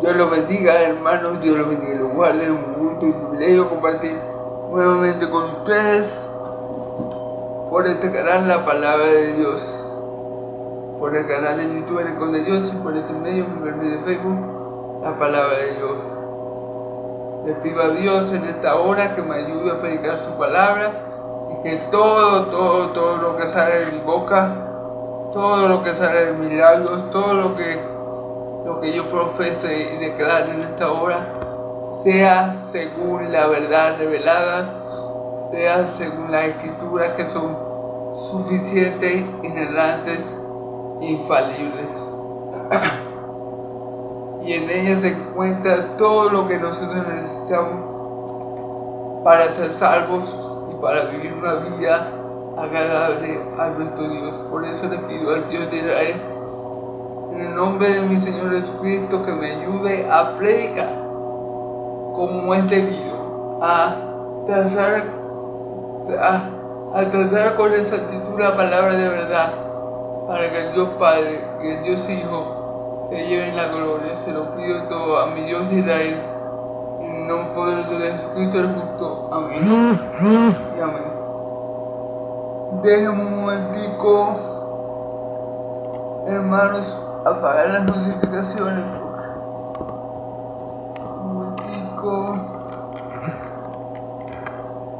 Dios los bendiga, hermanos, Dios los bendiga y los guarde. Es un gusto y un privilegio compartir nuevamente con ustedes por este canal La Palabra de Dios, por el canal de YouTube El Eco de Dios y por este medio, mi perfil de Facebook, La Palabra de Dios. Le pido a Dios en esta hora que me ayude a predicar su palabra y que todo lo que sale de mi boca, todo lo que sale de mis labios, todo lo que yo profese y declare en esta hora sea según la verdad revelada, sea según las escrituras que son suficientes, inerrantes, infalibles. Y en ellas se encuentra todo lo que nosotros necesitamos para ser salvos y para vivir una vida agradable a nuestro Dios. Por eso le pido al Dios de Israel, en el nombre de mi Señor Jesucristo, que me ayude a predicar como es debido, a tratar con exactitud la palabra de verdad, para que el Dios Padre y el Dios Hijo se lleven la gloria. Se lo pido todo a mi Dios Israel, en el nombre poderoso de Jesucristo el justo. Amén y amén. Déjenme un momentico, hermanos, apagar las notificaciones. Un momentico.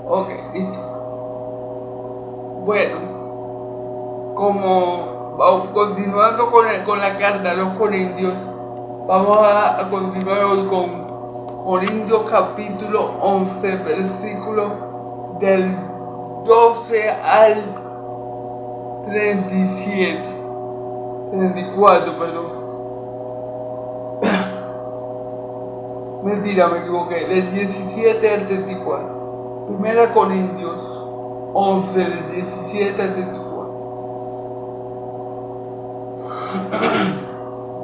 Ok, listo. Bueno, como vamos continuando con la carta a los Corintios, vamos a continuar hoy con Corintios capítulo 11, versículo del 12 al 34, perdón. Mentira, me equivoqué, del 17 al 34. Primera Corintios 11, del 17 al 34.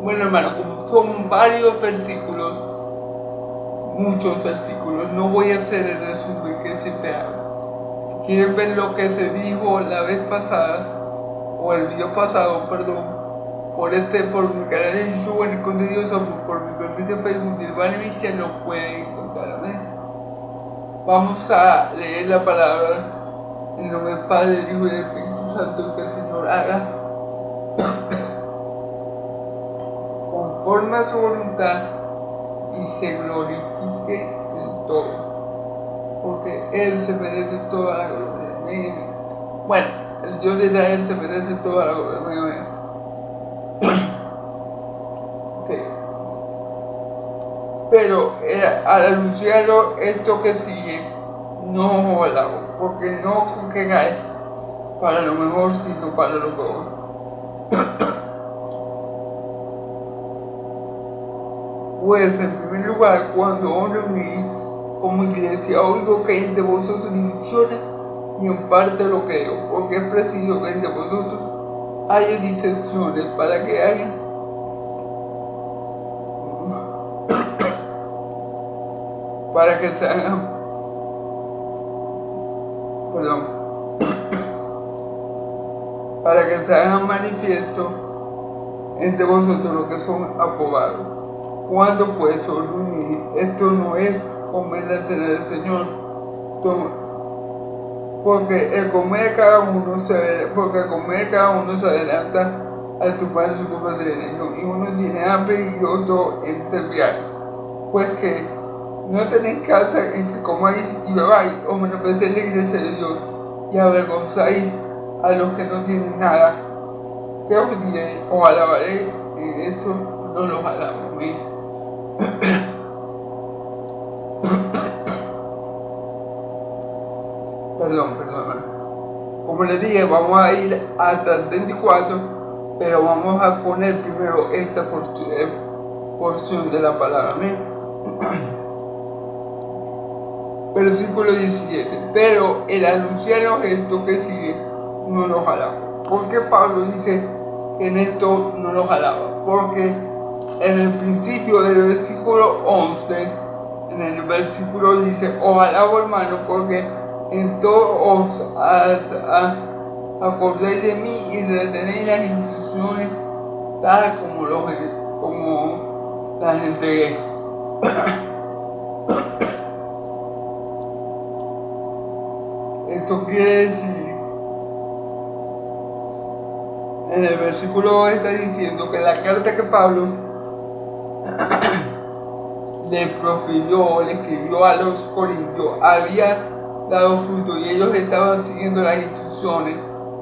Bueno, hermano, como son varios versículos, muchos versículos, no voy a hacer el resumen que siempre hago. Si quieren ver lo que se dijo la vez pasada, o el video pasado, perdón, por mi canal de YouTube, El Eco de Dios, o por mi perfil de Facebook, Nirvana Michel, lo pueden encontrar. Vamos a leer la palabra en nombre del Padre, del Hijo y del Espíritu Santo, y que el Señor haga conforme a su voluntad y se glorifique en todo, porque Él se merece toda la gloria. Bueno, el Dios de Israel se merece toda la gloria. Okay. Pero al anunciarlo esto que sigue, no os alabo, porque no congregáis para lo mejor, sino para lo peor. Pues en primer lugar, cuando os reunís como iglesia, oigo que hay entre vosotros divisiones, y en parte lo creo, porque es preciso que entre vosotros haya disensiones para que haya para que se hagan para que se hagan manifiesto entre vosotros los que son aprobados. Cuando pues os reunís, esto no es comer la cena del Señor, porque comer cada uno se adelanta a tomar su copa de veneno, y uno tiene hambre y otro en servir. Pues que no tenéis casa en que comáis y bebáis, o menospreciáis la iglesia de Dios, y avergonzáis a los que no tienen nada. ¿Qué os diré? Os alabaré en esto, no los alabo. Perdón, hermano. Como les dije, vamos a ir hasta el 24, pero vamos a poner primero esta porción de la palabra. Amén. Versículo 17. Pero el anunciaros esto que sigue no los alaba. ¿Por qué Pablo dice que en esto no los alaba? Porque en el principio del versículo 11, en el versículo dice: os alabo, hermano, porque en todo os acordáis de mí y retenéis las instrucciones tal como la gente gay. Esto quiere decir, en el versículo está diciendo que la carta que Pablo le profirió, le escribió a los corintios, había dado fruto y ellos estaban siguiendo las instrucciones,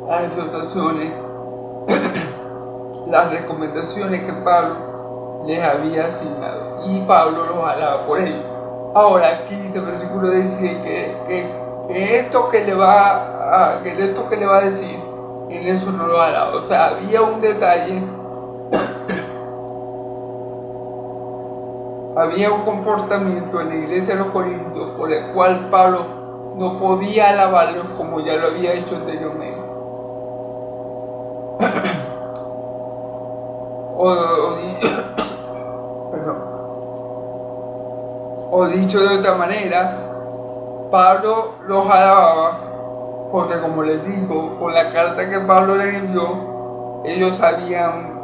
las exhortaciones, las recomendaciones que Pablo les había asignado, y Pablo los alaba por ello. Ahora aquí dice el versículo dice que esto que le va a decir, en eso no lo alaba. O sea, había un detalle, había un comportamiento en la iglesia de los Corintios por el cual Pablo no podía alabarlos como ya lo había hecho anteriormente. O dicho de otra manera, Pablo los alababa porque, como les digo, con la carta que Pablo les envió, ellos habían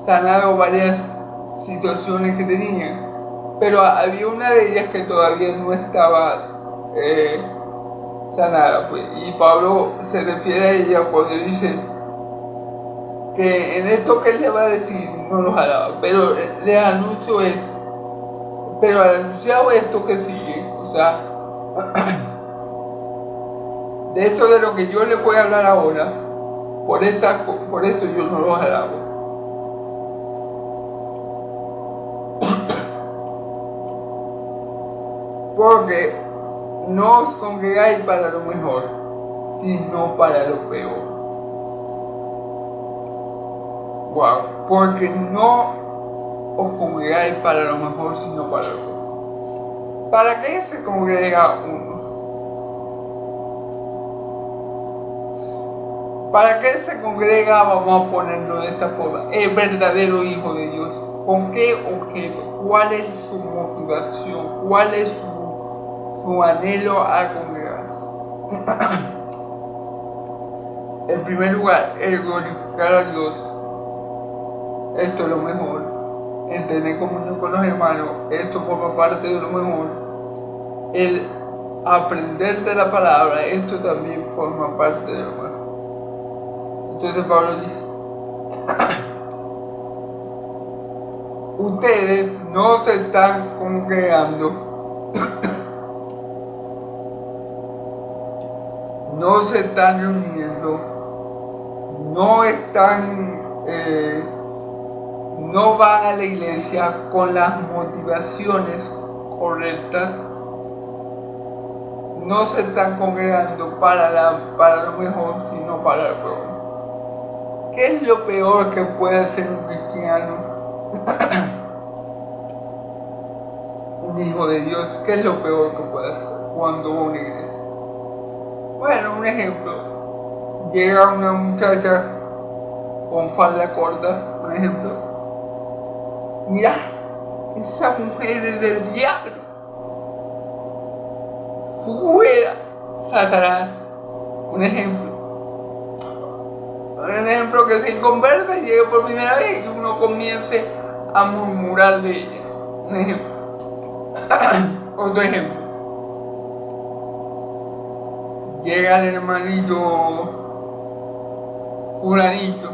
sanado varias situaciones que tenían, pero había una de ellas que todavía no estaba sanada, pues, y Pablo se refiere a ella cuando dice que en esto que él le va a decir no los alaba, pero le anuncio esto, pero al anunciado esto que sigue, o sea, de esto de lo que yo les voy a hablar ahora, por esto yo no los alabo. Porque no os congregáis para lo mejor, sino para lo peor. Wow, porque no os congregáis para lo mejor, sino para lo peor. ¿Para qué se congrega uno? ¿Para qué se congrega? Vamos a ponerlo de esta forma. El verdadero Hijo de Dios. ¿Con qué objeto? ¿Cuál es su motivación? ¿Cuál es su anhelo a congregar? En primer lugar, el glorificar a Dios. Esto es lo mejor. En tener comunión con los hermanos, esto forma parte de lo mejor. El aprender de la palabra, esto también forma parte de lo mejor. Entonces Pablo dice, ustedes no se están congregando, no se están reuniendo, no van a la iglesia con las motivaciones correctas, no se están congregando para lo mejor, sino para lo peor. ¿Qué es lo peor que puede hacer un cristiano? Un hijo de Dios, ¿qué es lo peor que puede hacer cuando va a una iglesia? Bueno, un ejemplo. Llega una muchacha con falda corta, por ejemplo. Mira, esa mujer es del diablo. Fuera, Satanás. Un ejemplo que se conversa y llegue por primera vez y uno comience a murmurar de ella. Un ejemplo. Otro ejemplo. Llega el hermanito fulanito.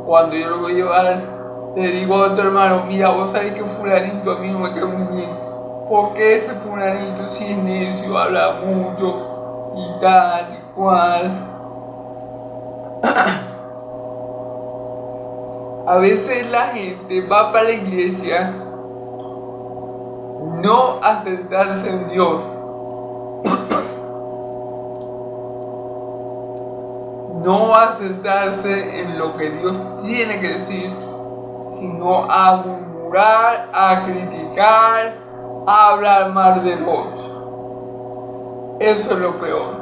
Cuando yo lo voy a llevar, le digo a otro hermano, mira, vos sabés que fulanito a mí no me queda muy bien. ¿Por qué ese fulanito si es necio, habla mucho y tal y cual? A veces la gente va para la iglesia no a centrarse en Dios, no a centrarse en lo que Dios tiene que decir, sino a murmurar, a criticar, a hablar mal de Dios. Eso es lo peor.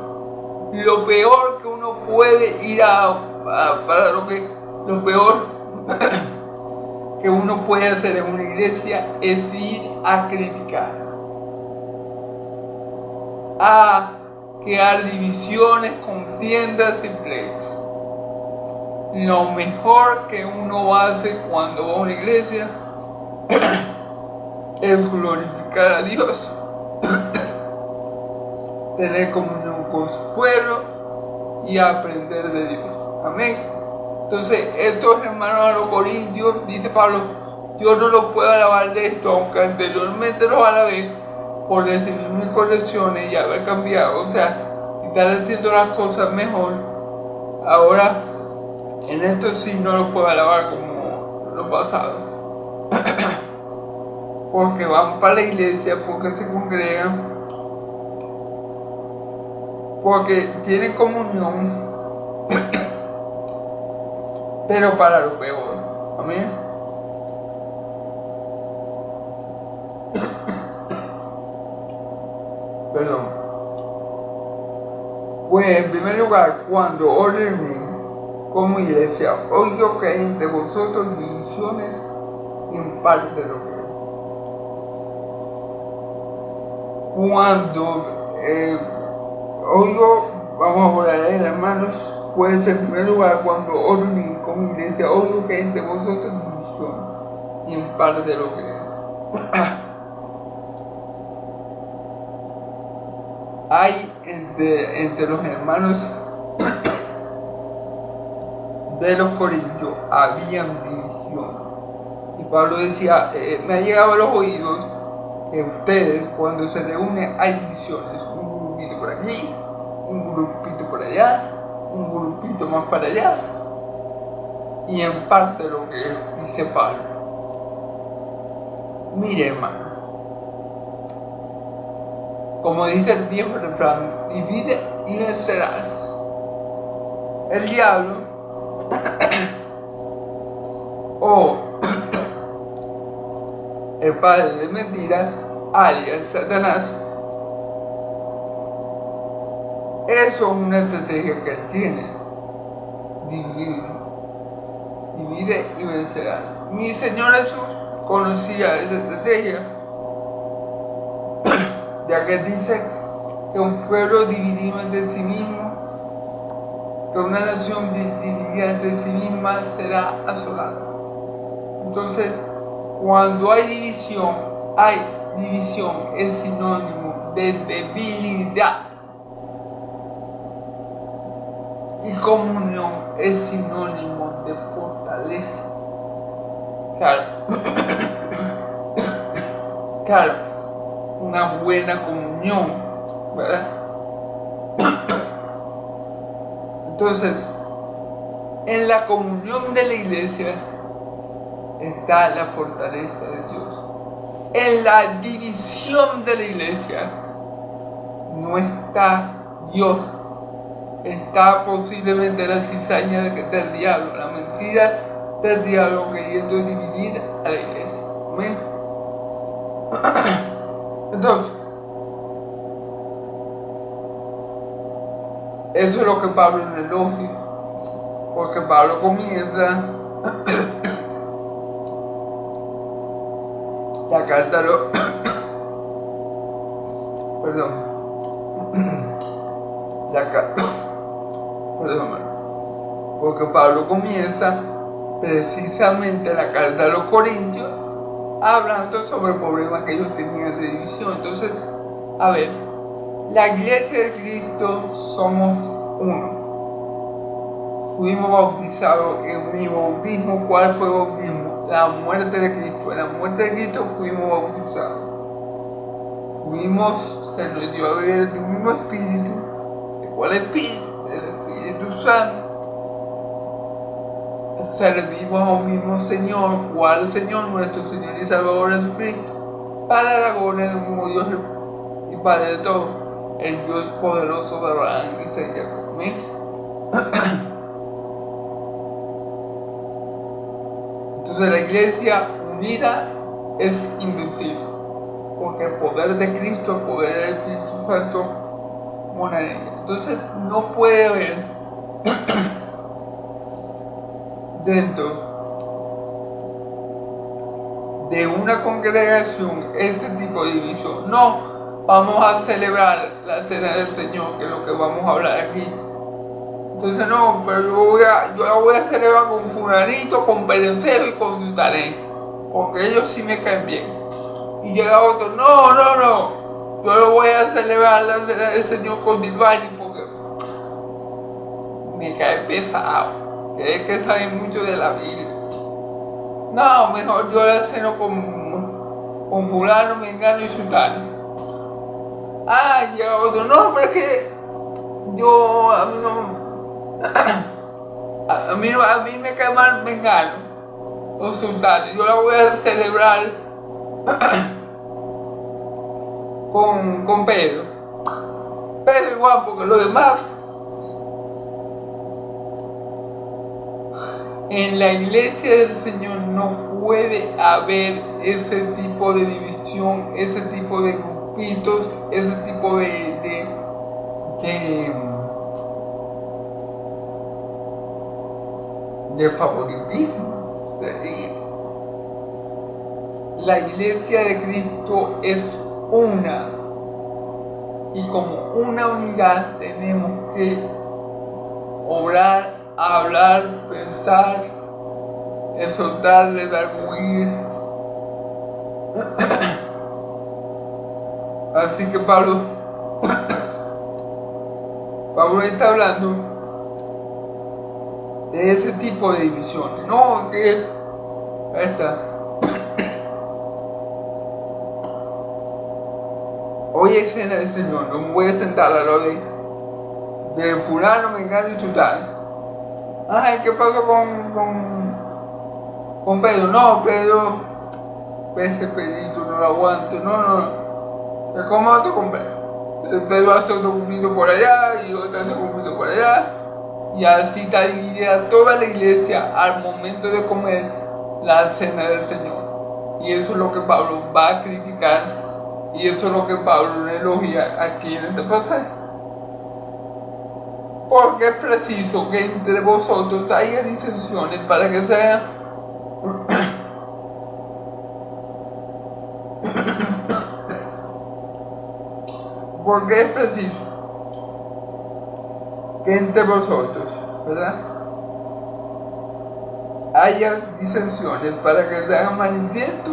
Lo peor que uno puede ir lo peor que uno puede hacer en una iglesia es ir a criticar, a crear divisiones, contiendas y pleitos. Lo mejor que uno hace cuando va a una iglesia es glorificar a Dios, tener comunión con su pueblo y aprender de Dios. Amén. Entonces, estos hermanos a los corintios, dice Pablo, yo no los puedo alabar de esto, aunque anteriormente los alabé por recibir mis correcciones y haber cambiado, o sea, estar haciendo las cosas mejor. Ahora, en esto sí no los puedo alabar como los pasados. Porque van para la iglesia, porque se congregan, porque tienen comunión, pero para lo peor. Amén. Perdón. Pues en primer lugar, cuando oren como iglesia, oigo que hay entre vosotros divisiones en parte de lo que cuando oigo, vamos a orar, hermanos, pues en primer lugar, cuando oren como iglesia, oigo que hay entre vosotros divisiones y en parte de lo que hay entre los hermanos de los corintios, habían división. Y Pablo decía, me ha llegado a los oídos que ustedes, cuando se reúnen, hay divisiones, un grupito por aquí, un grupito por allá, un grupito más para allá, y en parte lo que dice Pablo. Mire, hermano, como dice el viejo refrán, divide y vencerás. El diablo o el padre de mentiras, alias Satanás, eso es una estrategia que él tiene: divide y vencerá. Mi Señor Jesús conocía esa estrategia, ya que dice que un pueblo dividido entre sí mismo, que una nación dividida entre sí misma será asolada. Entonces, cuando hay división es sinónimo de debilidad. Y comunión es sinónimo de fortaleza. Claro. Claro, una buena comunión, ¿verdad? Entonces, en la comunión de la iglesia está la fortaleza de Dios. En la división de la iglesia no está Dios. Está posiblemente la cizaña del diablo, la mentira del diablo queriendo dividir a la iglesia. ¿Amén? Entonces, eso es lo que Pablo no elogia, porque Pablo comienza la carta porque Pablo comienza precisamente la carta a los Corintios hablando sobre el problema que ellos tenían de división. Entonces, a ver, la iglesia de Cristo somos uno. Fuimos bautizados en mi bautismo. ¿Cuál fue el bautismo? La muerte de Cristo. En la muerte de Cristo fuimos bautizados. Se nos dio a beber de un mismo espíritu. ¿De cuál espíritu? El Espíritu Santo. Servimos a un mismo Señor. ¿Cuál Señor? Nuestro Señor y Salvador Jesucristo. Para la gloria del mismo Dios y Padre de todo, el Dios poderoso de Abraham, Isaac y Jacob. Amén. Entonces la iglesia unida es invencible, porque el poder de Cristo, el poder del Espíritu Santo mora en ella. Entonces no puede haber dentro de una congregación este tipo de división. No, vamos a celebrar la cena del Señor, que es lo que vamos a hablar aquí. Entonces no, pero yo la voy a celebrar con fulanito, con perencero y con sultané, porque ellos sí me caen bien. Y llega otro, no, yo lo voy a celebrar la cena del Señor con Dilbani, porque me cae pesado, que es que sabe mucho de la Biblia. No, mejor yo la ceno con fulano, mengano y sultano. Llega otro, no, pero es que a mí me cae mal mengano o sultano, yo la voy a celebrar con Pedro igual, porque lo demás en la iglesia del Señor no puede haber ese tipo de división, ese tipo de grupitos, ese tipo de favoritismo. La iglesia de Cristo es una, y como una unidad tenemos que obrar, hablar, pensar, exhortar, redarguir. Así que Pablo está hablando de ese tipo de divisiones. No, que hoy es cena del Señor, no me voy a sentar a lo de fulano, mengano y sultano. ¿Qué pasó con Pedro? No, Pedro, ese pedito no lo aguanto, no. Se coma otro con Pedro. Pedro hace otro cumplito por allá y otro cumplito por allá. Y así está dividida toda la iglesia al momento de comer la cena del Señor. Y eso es lo que Pablo va a criticar. Y eso es lo que Pablo le elogia aquí en este pasaje. Porque es preciso que entre vosotros haya disensiones para que sea porque es preciso que entre vosotros, ¿verdad?, haya disensiones para que se hagan manifiesto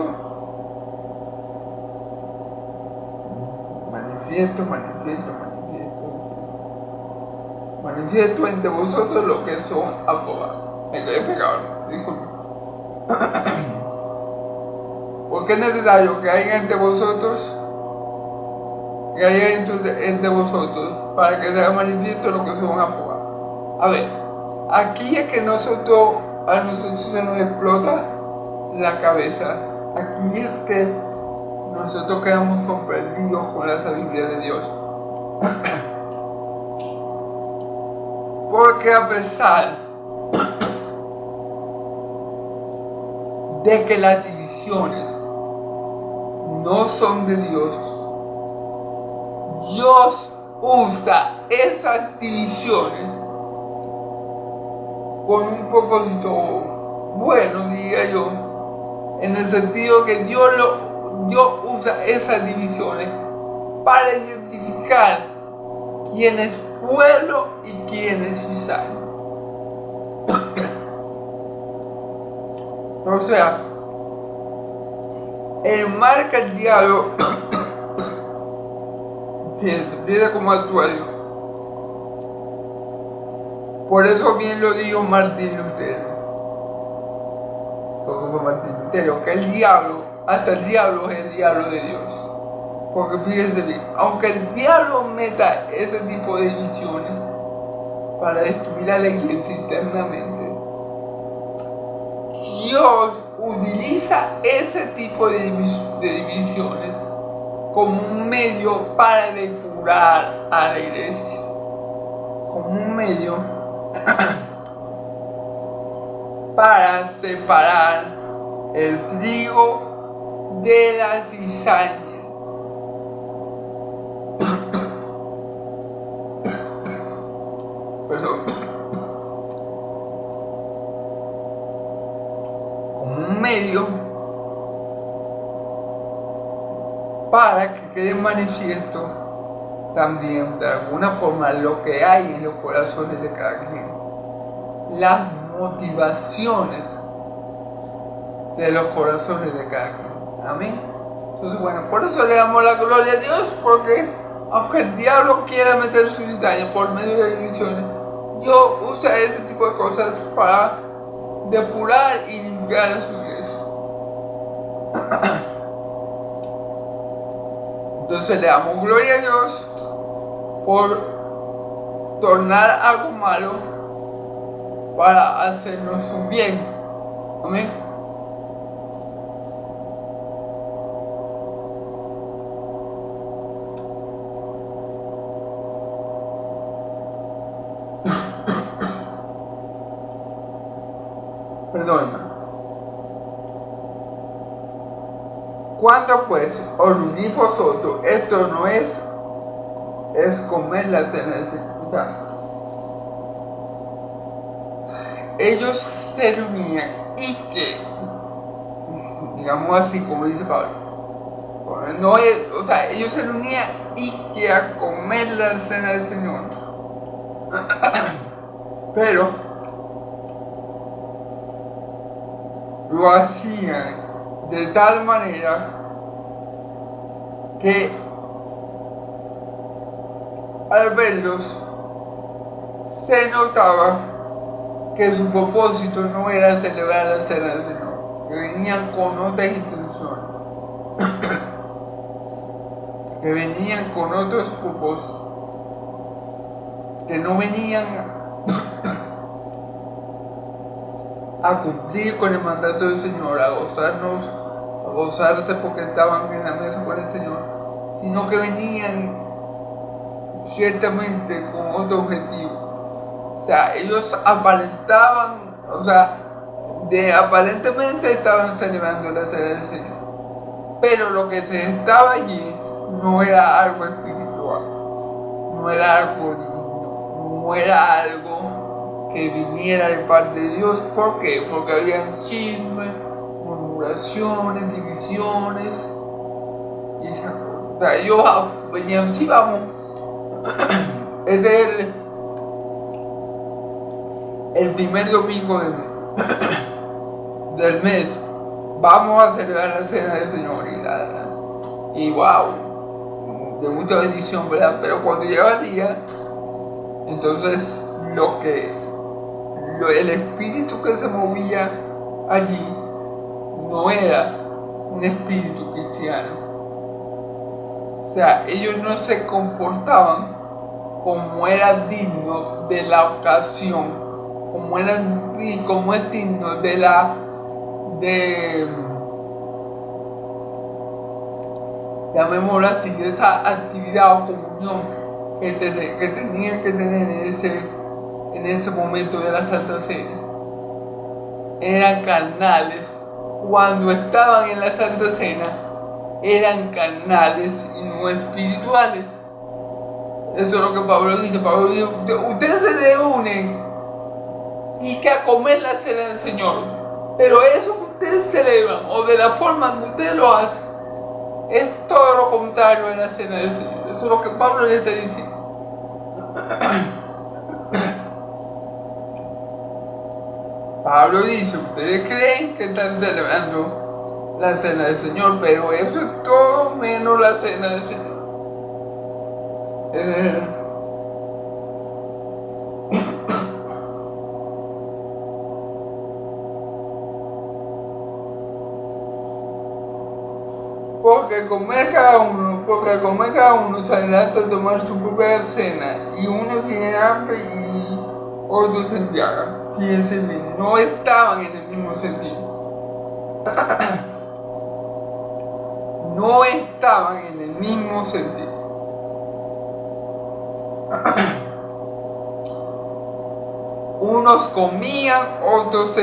entre vosotros los que son aprobados. Me quedé pegado, disculpe. Porque es necesario que haya entre vosotros, para que se haga manifiesto lo que son aprobados. A ver, aquí es que a nosotros se nos explota la cabeza. Aquí es que nosotros quedamos comprendidos con la sabiduría de Dios. Porque a pesar de que las divisiones no son de Dios, Dios usa esas divisiones con un propósito bueno, diría yo, en el sentido que Dios usa esas divisiones para identificar quién es pueblo y quién es cizaña. O sea, el mal que el diablo fíjate cómo actúa Dios. Por eso bien lo dijo Martín Lutero. Que el diablo, hasta el diablo es el diablo de Dios. Porque fíjense bien, aunque el diablo meta ese tipo de divisiones para destruir a la iglesia internamente, Dios utiliza ese tipo de divisiones como un medio para depurar a la iglesia, como un medio para separar el trigo de la cizaña. Perdón. Como un medio para que quede manifiesto también de alguna forma lo que hay en los corazones de cada quien, las motivaciones de los corazones de cada quien. Amén. Entonces, bueno, por eso le damos la gloria a Dios, porque aunque el diablo quiera meter su cizaña por medio de divisiones, Dios usa ese tipo de cosas para depurar y limpiar a su iglesia. Entonces le damos gloria a Dios por tornar algo malo para hacernos un bien. Amén. Perdón. Cuando pues os unís vosotros, esto no es comer la cena del Señor. O sea, ellos se reunían y que, digamos así como dice Pablo, no es, o sea, ellos se reunían y que a comer la cena del Señor. Pero lo hacían de tal manera que al verlos se notaba que su propósito no era celebrar la cena del Señor, que venían con otras intenciones, que venían con otros propósitos, que no venían a cumplir con el mandato del Señor, a gozarse porque estaban en la mesa con el Señor, sino que venían ciertamente con otro objetivo. O sea, ellos aparentaban, o sea, aparentemente estaban celebrando la cena del Señor, pero lo que se estaba allí no era algo espiritual, no era algo divino, no era algo que viniera de parte de Dios. ¿Por qué? Porque había chismes, murmuraciones, divisiones y esas cosas. O sea, ellos venían, sí, vamos, es el primer domingo del mes, vamos a celebrar la cena del Señor y wow, de mucha bendición, ¿verdad? Pero cuando llegaba el día, entonces el espíritu que se movía allí no era un espíritu cristiano. O sea, ellos no se comportaban como era digno de la ocasión, como es digno llamémoslo así, de esa actividad o comunión que tenían que tener en ese momento de la Santa Cena. Eran carnales. Cuando estaban en la Santa Cena, eran carnales y no espirituales. Eso es lo que Pablo dice. Pablo dice, ustedes se reúnen y que a comer la cena del Señor, pero eso que ustedes celebran, o de la forma en que ustedes lo hacen, es todo lo contrario a la cena del Señor. Eso es lo que Pablo le está diciendo. Pablo dice, ustedes creen que están celebrando la cena del Señor, pero eso es todo menos la cena del Señor. Porque comer cada uno saldrá a tomar su propia cena, y uno tiene hambre y otro se embriaga. Fíjense bien, no estaban en el mismo sentido. No estaban en el mismo sentido. Unos comían, otros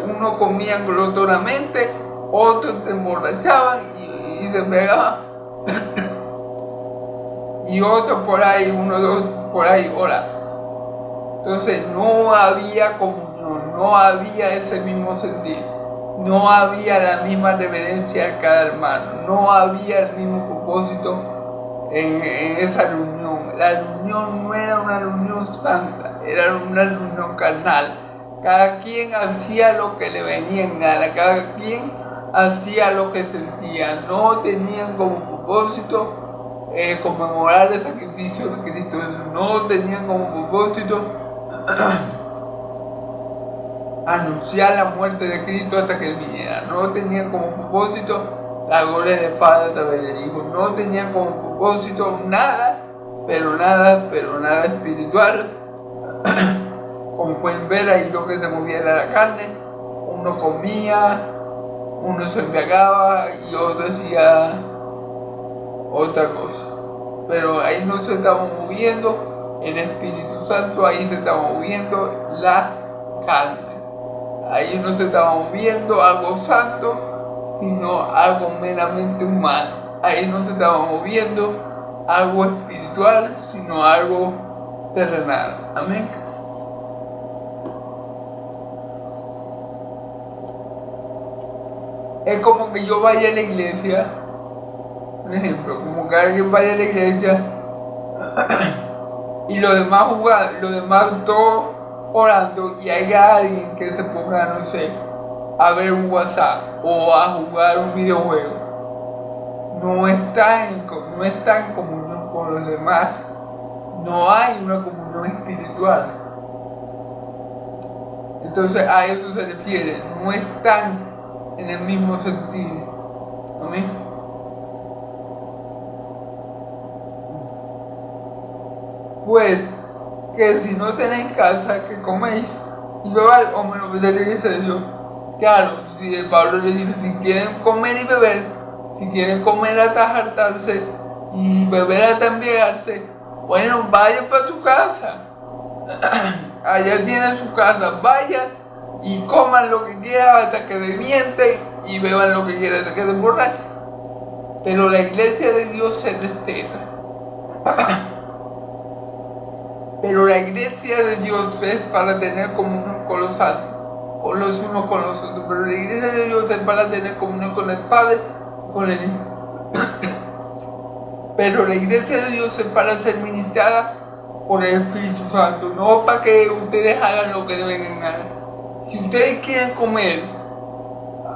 unos comían glotonamente, otros se emborrachaban y se pegaban. Y otros por ahí, dos por ahí, hola. Entonces no había comunión, no había ese mismo sentir, no había la misma reverencia a cada hermano, no había el mismo propósito en esa reunión. La reunión no era una reunión santa, era una reunión carnal. Cada quien hacía lo que le venía en gana, cada quien hacía lo que sentía. No tenían como propósito conmemorar el sacrificio de Cristo Jesús. No tenían como propósito anunciar la muerte de Cristo hasta que Él viniera. No tenían como propósito la gloria del Padre a través del Hijo. No tenían como propósito nada, pero nada espiritual. Como pueden ver, ahí lo que se movía era la carne. Uno comía, uno se embriagaba y otro hacía otra cosa. Pero ahí no se estaba moviendo el Espíritu Santo, ahí se estaba moviendo la carne. Ahí no se estaba moviendo algo santo, sino algo meramente humano. Ahí no se estaba moviendo algo espiritual, sino algo terrenal. Amén. Es como que yo vaya a la iglesia, por ejemplo, como que alguien vaya a la iglesia y los demás todos orando, y haya alguien que se ponga, no sé, a ver un WhatsApp o a jugar un videojuego. No está en comunión con los demás. No hay una comunión espiritual. Entonces a eso se refiere. No están en el mismo sentido. Amén. Pues que si no tenéis casa, que coméis y bebáis, o menos de la iglesia de Dios. Claro, si el Pablo le dice, si quieren comer y beber, si quieren comer hasta hartarse y beber hasta embriagarse, bueno, vayan para su casa. Allá tienen su casa, vayan y coman lo que quieran hasta que revienten y beban lo que quieran hasta que se emborrachen. Pero la iglesia de Dios se respeta. Pero la iglesia de Dios es para tener comunión con los santos, con los unos con los otros. Pero la iglesia de Dios es para tener comunión con el Padre, con el Hijo. Pero la iglesia de Dios es para ser ministrada por el Espíritu Santo, no para que ustedes hagan lo que deben hacer. Si ustedes quieren comer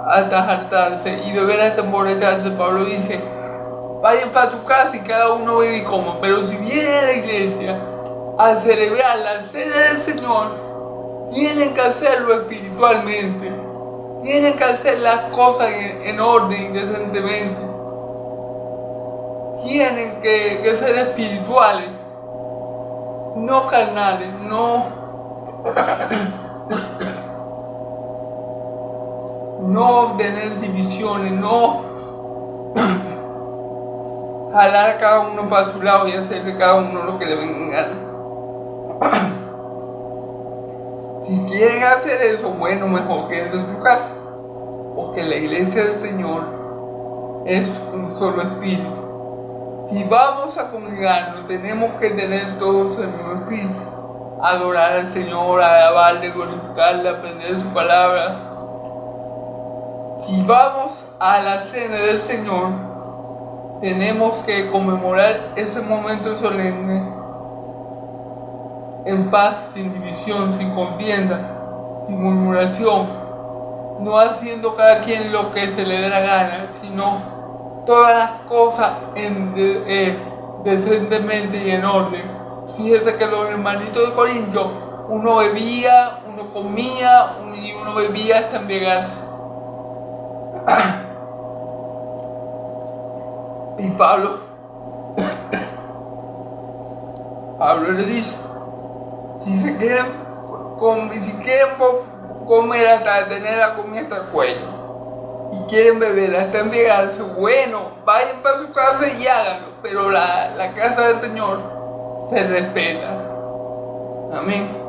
hasta hartarse y beber hasta emborracharse, Pablo dice, vayan para tu casa y cada uno bebe y coma. Pero si vienen a la iglesia a celebrar la cena del Señor, tienen que hacerlo espiritualmente. Tienen que hacer las cosas en orden y decentemente. Tienen que ser espirituales, no carnales, no tener divisiones, no jalar a cada uno para su lado y hacerle a cada uno lo que le venga en gana. Si quieren hacer eso, bueno, mejor quédense en su casa, porque la iglesia del Señor es un solo espíritu. Si vamos a congregarnos, tenemos que tener todos el mismo espíritu. Adorar al Señor, alabarle, glorificarle, aprender su palabra. Si vamos a la cena del Señor, tenemos que conmemorar ese momento solemne en paz, sin división, sin contienda, sin murmuración, no haciendo cada quien lo que se le dé la gana, sino todas las cosas decentemente y en orden. Fíjese que los hermanitos de Corinto, uno bebía, uno comía y uno bebía hasta embriagarse. Y Pablo le dice, si quieren comer hasta tener la comida hasta el cuello y quieren beber hasta embriagarse, bueno, vayan para su casa y háganlo, pero la casa del Señor se respeta. Amén.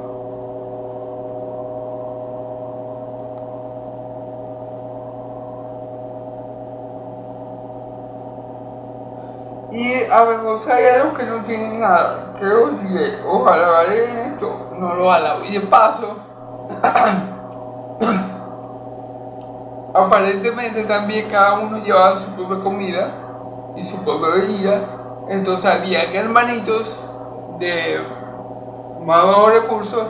Y avergonzar a los que no tienen nada. Que os diré, os alabaré en esto, no lo alabo. Y de paso, aparentemente también cada uno llevaba su propia comida y su propia bebida, Entonces había hermanitos de más bajos recursos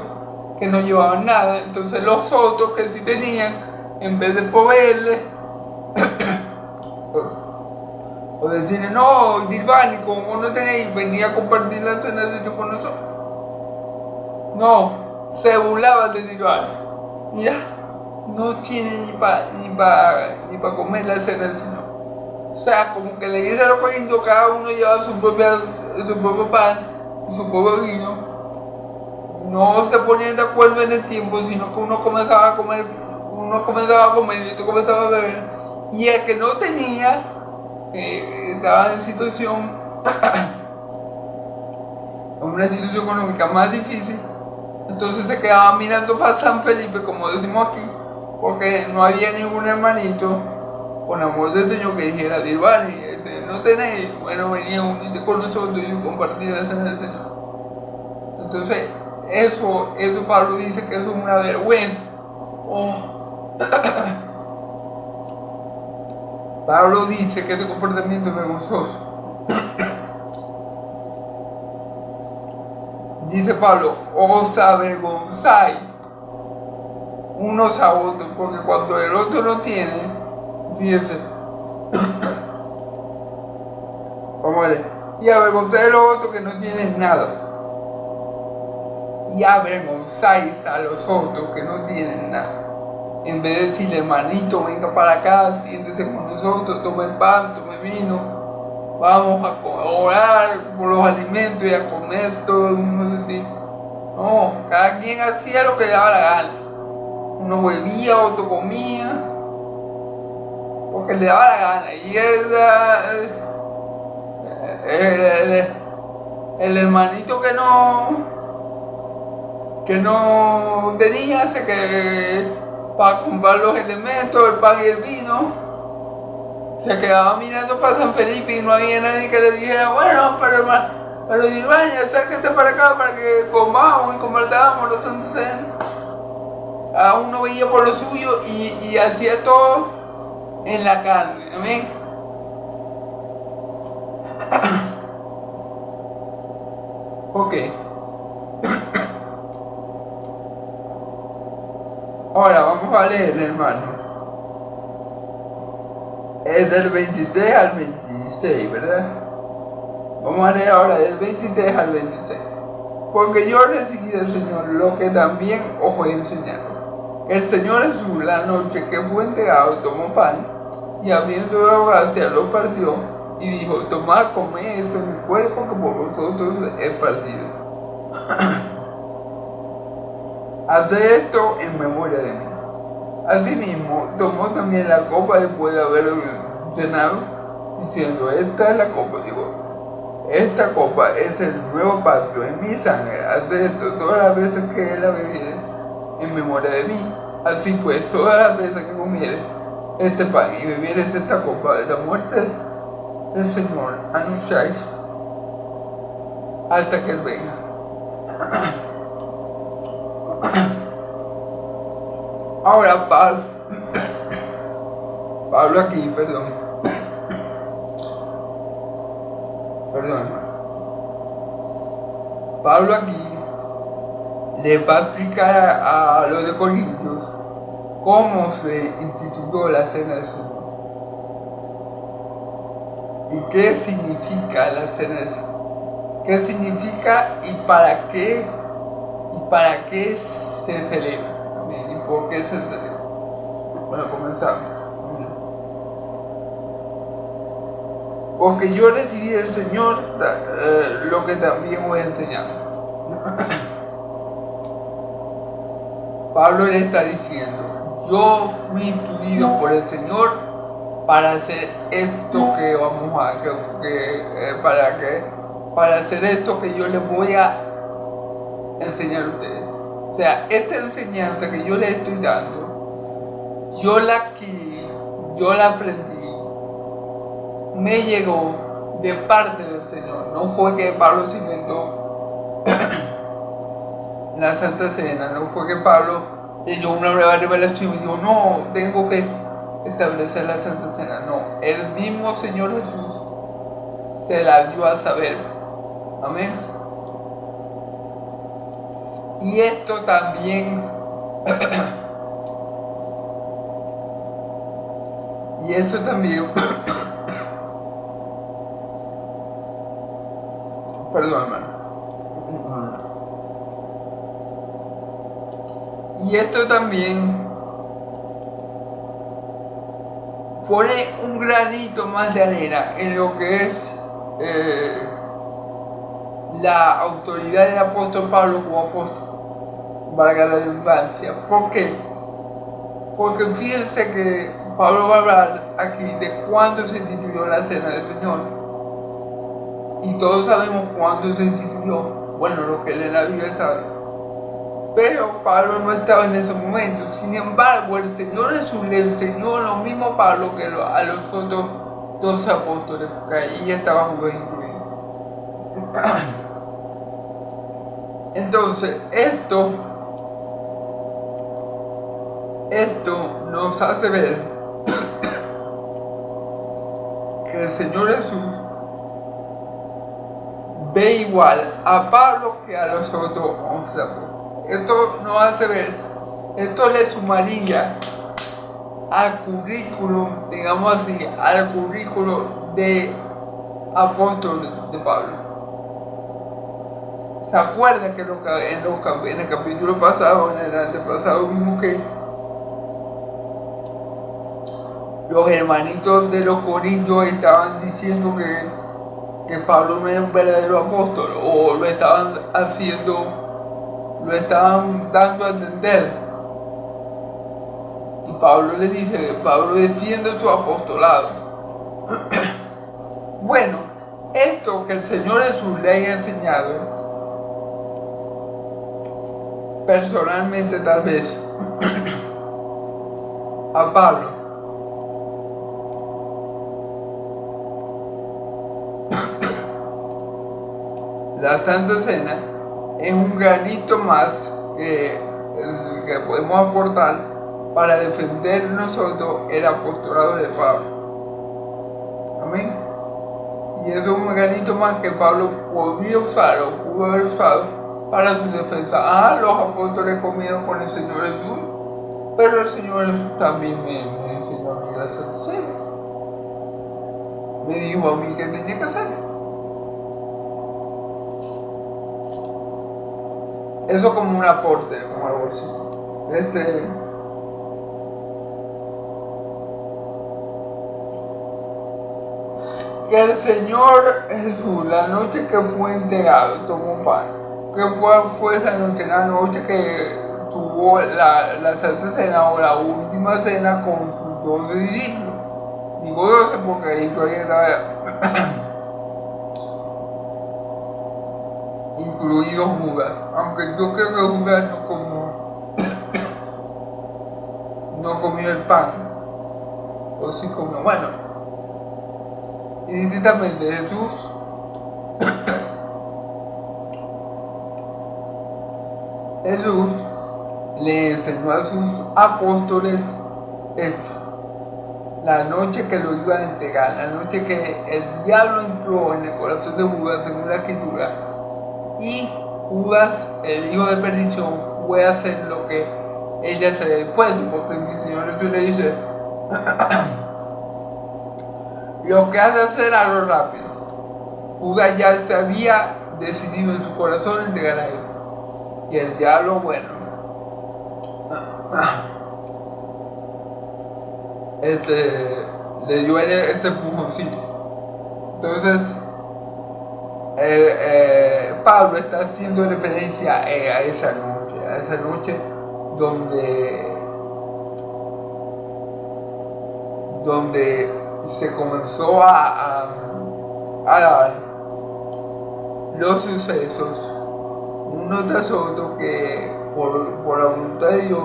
que no llevaban nada. Entonces los otros que sí tenían, en vez de proveerle o decirle, no, Dilbani, como no tenéis, venía a compartir la cena del Señor con nosotros. No, se burlaban de Dilbani. Mira, no tiene ni para comer la cena del Señor. O sea, como que le dice a los corintios, cada uno lleva su propio pan, su propio vino. No se ponían de acuerdo en el tiempo, sino que uno comenzaba a comer y otro comenzaba a beber. Y el que no tenía, estaba en situación, en una situación económica más difícil, entonces se quedaba mirando para San Felipe, como decimos aquí, porque no había ningún hermanito con amor del Señor que dijera, Dilbani, no tenéis, bueno, venía a unirte con nosotros y compartir la cena del Señor. Entonces, eso Pablo dice que eso es una vergüenza. Pablo dice que este comportamiento es vergonzoso. Dice Pablo, os avergonzáis unos a otros, porque cuando el otro no tiene, fíjense, vamos a ver, y avergonzáis a los otros que no tienen nada. Y avergonzáis a los otros que no tienen nada. En vez de decirle, hermanito, venga para acá, siéntese con nosotros, tome pan, tome vino, vamos a orar por los alimentos y a comer todo el mundo. No, cada quien hacía lo que le daba la gana. Uno bebía, otro comía, porque le daba la gana. Y el hermanito que no tenía, para comprar los elementos, el pan y el vino, se quedaba mirando para San Felipe y no había nadie que le dijera, bueno, pero Dilbani, acércate para acá para que comamos y compartamos los santos cenas. Cada uno veía por lo suyo y hacía todo en la carne. Amén. Ok. Ahora vamos a leer, hermano. Es del 23 al 26, ¿verdad? Vamos a leer ahora del 23 al 26. Porque yo recibí del Señor lo que también os he enseñado. El Señor Jesús, la noche que fue entregado, tomó pan y habiendo dado gracias lo partió y dijo, tomad, comed, esto es mi cuerpo que por vosotros he partido. Haced esto en memoria de mí. Asimismo, tomó también la copa después de haber cenado, diciendo, esta copa es el nuevo pacto en mi sangre. Haced esto todas las veces que la bebiere en memoria de mí. Así pues, todas las veces que comieres este pan y bebieres esta copa de la muerte del Señor, anunciáis hasta que Él venga. Ahora Pablo aquí, perdón, Pablo aquí le va a explicar a los de Corintios cómo se instituyó la cena del Señor y qué significa la cena del Señor, qué significa y para qué se celebra. ¿Y por qué se celebra? Bueno, comenzamos. Porque yo recibí del Señor lo que también voy a enseñar. Pablo le está diciendo, yo fui instruido por el Señor para hacer esto que vamos a para hacer esto que yo les voy a enseñar a ustedes. O sea, esta enseñanza que yo les estoy dando, yo la adquirí, yo la aprendí, me llegó de parte del Señor. No fue que Pablo se inventó la Santa Cena, no fue que Pablo leyó una nueva revelación y dijo, no, tengo que establecer la Santa Cena. No, el mismo Señor Jesús se la dio a saber. Amén. Y esto también y eso también perdón, hermano. Y esto también pone un granito más de arena en lo que es la autoridad del apóstol Pablo como apóstol, valga la redundancia. ¿Por qué? Porque fíjense que Pablo va a hablar aquí de cuándo se instituyó la cena del Señor. Y todos sabemos cuándo se instituyó. Bueno, lo que lee la Biblia sabe. Pero Pablo no estaba en ese momento. Sin embargo, el Señor Jesús le enseñó lo mismo a Pablo que a los otros 12 apóstoles, porque ahí ya estaba Judas incluido. Entonces, esto nos hace ver que el Señor Jesús ve igual a Pablo que a los otros 11 apóstoles. Esto nos hace ver, esto le sumaría al currículum, digamos así, al currículum de apóstol de Pablo. ¿Se acuerdan que en el capítulo pasado, en el antepasado, vimos que los hermanitos de los Corintios estaban diciendo que Pablo no era un verdadero apóstol, o lo estaban dando a entender? Y Pablo le dice que Pablo defiende su apostolado. Bueno, esto que el Señor Jesús le haya enseñado, personalmente tal vez, a Pablo, la Santa Cena es un granito más que podemos aportar para defender nosotros el apostolado de Pablo. Amén. Y eso es un granito más que Pablo podría usar o pudo haber usado para su defensa. Los apóstoles comieron con el Señor Jesús, pero el Señor Jesús también me enseñó a mí la Santa Cena. Me dijo a mí que tenía que hacer. Eso como un aporte, como algo así. Que el Señor Jesús, la noche que fue entregado, tomó pan. Que fue esa noche, la noche que tuvo la Santa Cena o la última cena con sus 12 discípulos. Digo 12 porque ahí todavía estaba incluido Judas, aunque yo creo que Judas no comió el pan, o sí comió, bueno, indistintamente Jesús le enseñó a sus apóstoles esto, la noche que lo iba a entregar, la noche que el diablo entró en el corazón de Judas, según la Escritura, y Judas, el hijo de perdición, fue a hacer lo que ella se había dispuesto, porque mi Señor Jesús le dice, lo que has de hacer, hazlo rápido. Judas ya se había decidido en su corazón entregar a él. Y el diablo, bueno, le dio ese empujoncito. Entonces, Pablo está haciendo referencia a esa noche donde se comenzó a dar los sucesos uno tras otro que por la voluntad de Dios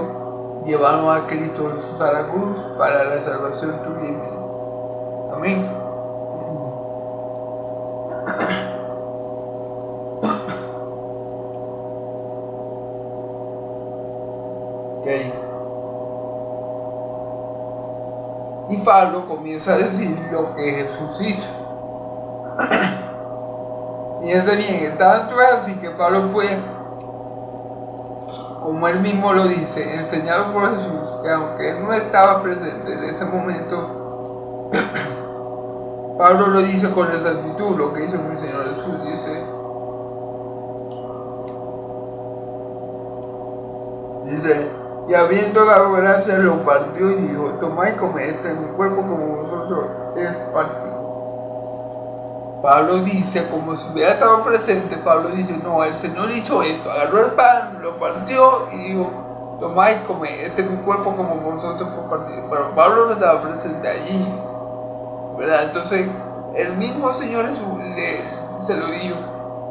llevaron a Cristo Jesús a la cruz para la salvación tuya y mía. Amén. Okay. Y Pablo comienza a decir lo que Jesús hizo. Fíjense bien, tanto es así que Pablo fue, como él mismo lo dice, enseñado por Jesús, que aunque él no estaba presente en ese momento, Pablo lo dice con exactitud, lo que hizo mi Señor Jesús, dice, y habiendo dado gracias lo partió y dijo, tomad y comed, este es mi cuerpo como vosotros es partido. Pablo dice, como si hubiera estado presente, Pablo dice, no, el Señor hizo esto, agarró el pan, lo partió y dijo, tomad y comed, este es mi cuerpo como vosotros fue partido. Pero Pablo no estaba presente allí, ¿verdad? Entonces, el mismo Señor Jesús se lo dijo,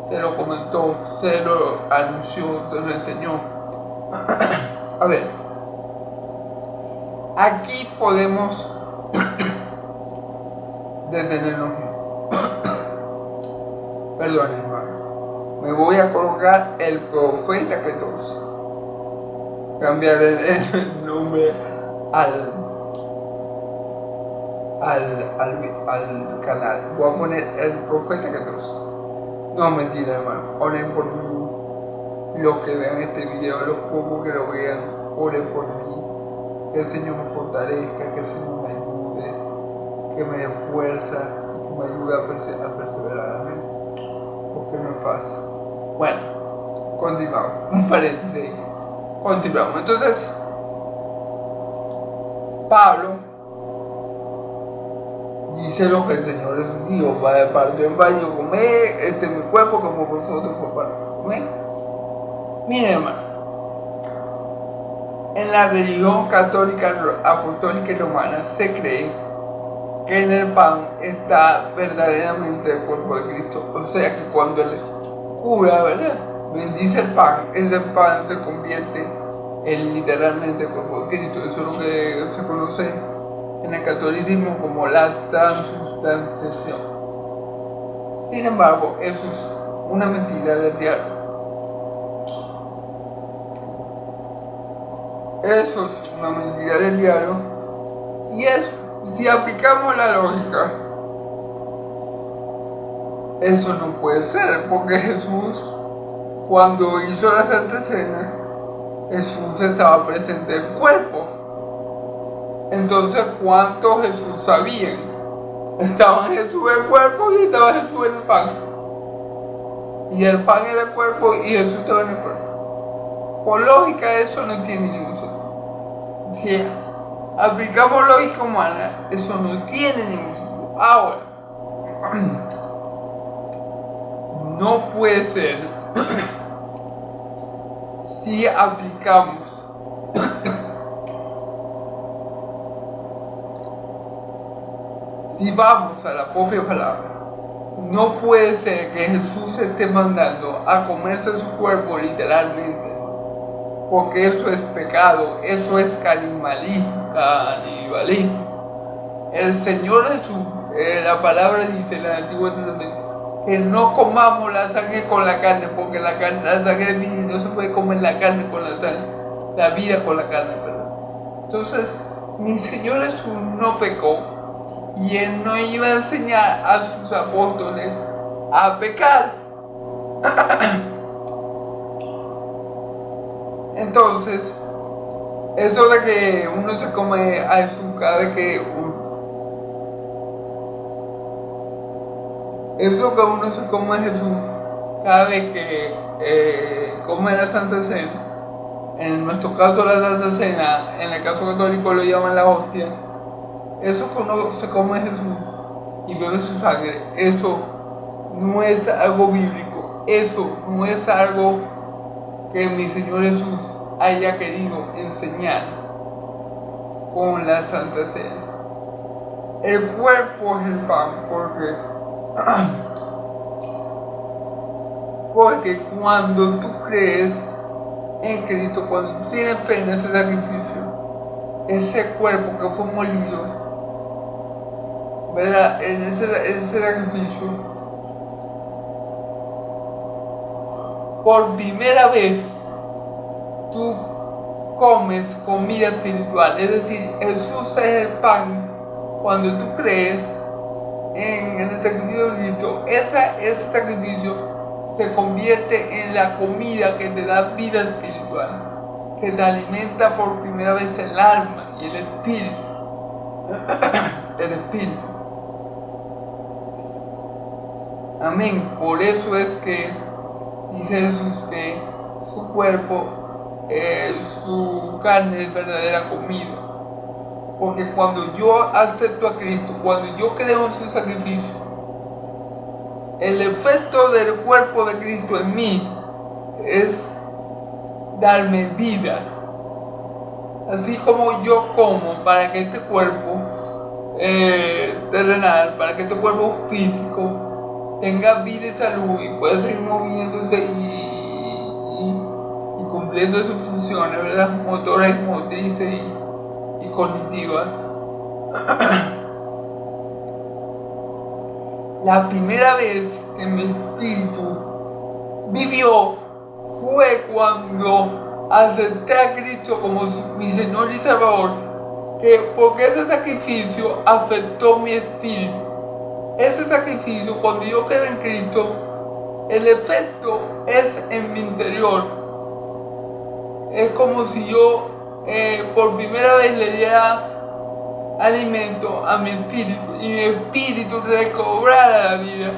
se lo comentó, se lo anunció, se lo enseñó. A ver, aquí podemos detenernos. Perdón, hermano. Me voy a colocar el profeta que todos. Cambiar el nombre al canal. Voy a poner el profeta que todos. No, mentira, hermano. Oren por mí. Los que vean este video, los pocos que lo vean, oren por mí. Que el Señor me fortalezca, que el Señor me ayude, que me dé fuerza, que me ayude a perseverar. Amén. Porque no es fácil. Bueno, continuamos. Un paréntesis. Continuamos. Entonces, Pablo dice lo que el Señor Jesús dijo: va de parte en baño, comer, este es mi cuerpo, como vosotros comer. Miren, hermano, en la religión católica, apostólica y romana se cree que en el pan está verdaderamente el cuerpo de Cristo. O sea que cuando el cura, ¿verdad?, bendice el pan, ese pan se convierte en literalmente el cuerpo de Cristo. Eso es lo que se conoce en el catolicismo como la transubstanciación. Sin embargo, eso es una mentira del diablo. Eso es una mentira del diablo. Y es, si aplicamos la lógica, eso no puede ser, porque Jesús, cuando hizo la Santa Cena, Jesús estaba presente en el cuerpo. Entonces, ¿cuánto Jesús sabía? Estaba Jesús en el cuerpo y estaba Jesús en el pan. Y el pan era el cuerpo y Jesús estaba en el cuerpo. Por lógica, eso no tiene ningún sentido. Si aplicamos lógica humana, eso no tiene ningún sentido. Ahora, no puede ser si aplicamos si vamos a la propia palabra. No puede ser que Jesús se esté mandando a comerse su cuerpo literalmente, porque eso es pecado, eso es canibalismo. El Señor Jesús, la palabra dice en el Antiguo Testamento, que no comamos la sangre con la carne, porque la sangre es vida y no se puede comer la carne con la sangre, la vida con la carne, perdón. Entonces, mi Señor Jesús no pecó, y Él no iba a enseñar a sus apóstoles a pecar. Entonces, eso de que uno se come a Jesús cada vez que uno se come a Jesús cada vez que come la Santa Cena, en nuestro caso la Santa Cena, en el caso católico lo llaman la hostia, eso que uno se come a Jesús y bebe su sangre, eso no es algo bíblico, eso no es algo que mi Señor Jesús haya querido enseñar con la Santa Cena. El cuerpo es el pan, porque cuando tú crees en Cristo, cuando tú tienes fe en ese sacrificio, ese cuerpo que fue molido, ¿verdad?, en ese sacrificio, por primera vez tú comes comida espiritual. Es decir, Jesús es el pan. Cuando tú crees en el sacrificio de Cristo, ese sacrificio se convierte en la comida que te da vida espiritual, que te alimenta por primera vez el alma y el espíritu. El espíritu. Amén. Por eso es que dice Jesús que su cuerpo, su carne es verdadera comida. Porque cuando yo acepto a Cristo, cuando yo creo en su sacrificio, el efecto del cuerpo de Cristo en mí es darme vida. Así como yo como para que este cuerpo terrenal, para que este cuerpo físico tenga vida y salud y pueda seguir moviéndose y cumpliendo sus funciones, ¿verdad? Motoras y motrices y cognitivas. La primera vez que mi espíritu vivió fue cuando acepté a Cristo como mi Señor y Salvador, porque ese sacrificio afectó mi espíritu. Ese sacrificio, cuando yo quedé en Cristo, el efecto es en mi interior. Es como si yo por primera vez le diera alimento a mi espíritu y mi espíritu recobrara la vida.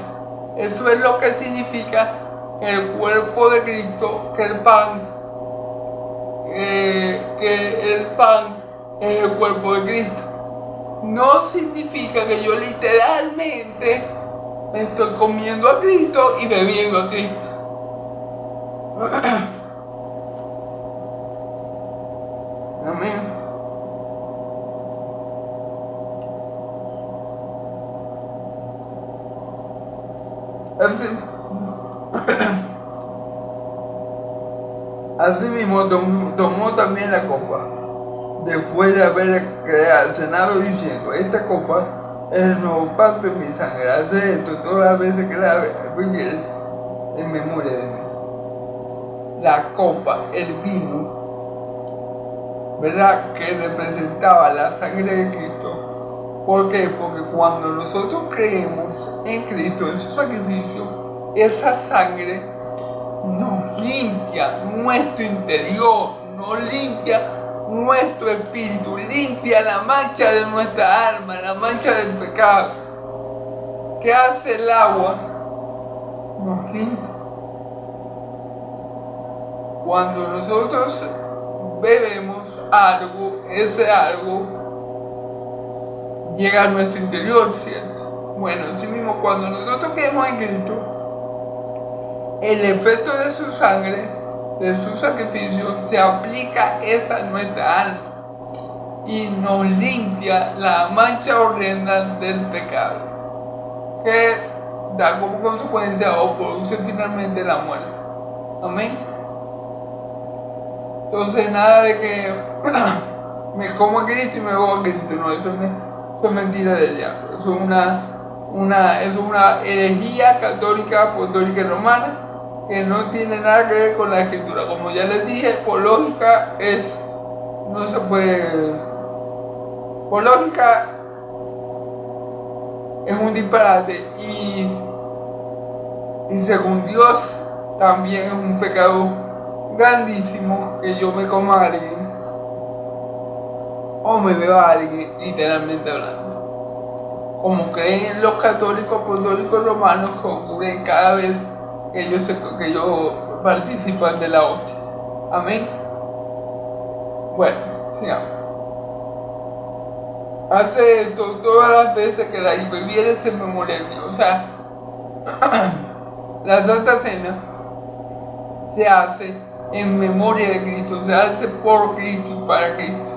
Eso es lo que significa que el cuerpo de Cristo, que el pan es el cuerpo de Cristo. No significa que yo literalmente me estoy comiendo a Cristo y bebiendo a Cristo. Amén. Así mismo tomó también la copa, después de haber cenado, diciendo: esta copa es el nuevo pacto en mi sangre. Hace esto todas las veces que la bebieres en memoria de mí. La copa, el vino, ¿verdad?, que representaba la sangre de Cristo. ¿Por qué? Porque cuando nosotros creemos en Cristo, en su sacrificio, esa sangre nos limpia nuestro interior, nos limpia nuestro espíritu, limpia la mancha de nuestra alma, la mancha del pecado. ¿Qué hace el agua? Nos limpia. Cuando nosotros bebemos algo, ese algo llega a nuestro interior, ¿cierto? Bueno, así mismo, cuando nosotros creemos en Cristo, el efecto de su sangre, de su sacrificio, se aplica a nuestra alma y nos limpia la mancha horrenda del pecado, que da como consecuencia o produce finalmente la muerte. Amén. Entonces, nada de que me como a Cristo y me voy a Cristo. No, eso es mentira del diablo. Eso es una herejía católica, apostólica y romana, que no tiene nada que ver con la Escritura. Como ya les dije, por lógica no se puede. Por lógica es un disparate y según Dios también es un pecado grandísimo que yo me coma a alguien o me beba a alguien, literalmente hablando, como creen los católicos apostólicos romanos, que ocurren cada vez que ellos participan de la hostia. Amén. Bueno, sigamos. Hace esto todas las veces que la bebieres en memoria de mí. O sea, la Santa Cena se hace en memoria de Cristo, se hace por Cristo y para Cristo.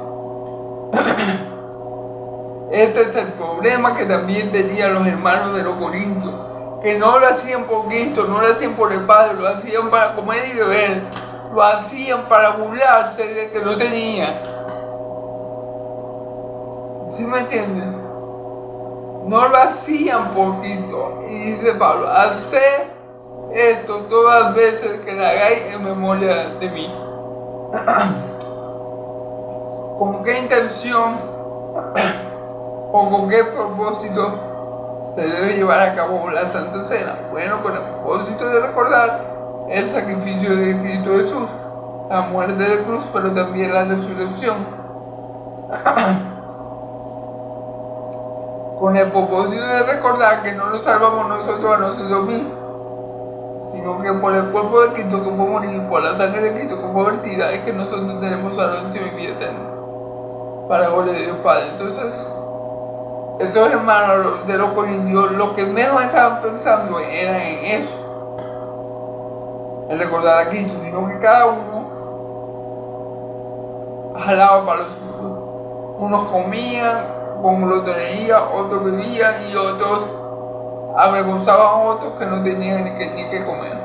Este es el problema que también tenían los hermanos de los Corintios, que no lo hacían por Cristo, no lo hacían por el Padre, lo hacían para comer y beber, lo hacían para burlarse de que no tenía. ¿Sí me entienden? No lo hacían por Cristo. Y dice Pablo: haced esto todas las veces que la hagáis en memoria de mí. ¿Con qué intención o con qué propósito se debe llevar a cabo la Santa Cena? Bueno, con el propósito de recordar el sacrificio de Cristo Jesús, la muerte de cruz, pero también la resurrección. Con el propósito de recordar que no nos salvamos nosotros a nosotros mismos, sino que por el cuerpo de Cristo que fue morir, por la sangre de Cristo que fue vertida, es que nosotros tenemos salvación y vida eterna, para gloria de Dios Padre. Entonces, estos hermanos de los corintios, lo que menos estaban pensando era en eso, en recordar a Cristo, sino que cada uno jalaba para los suyos. Unos comían con glotonería, otros bebían y otros avergonzaban a otros que no tenían ni que comer.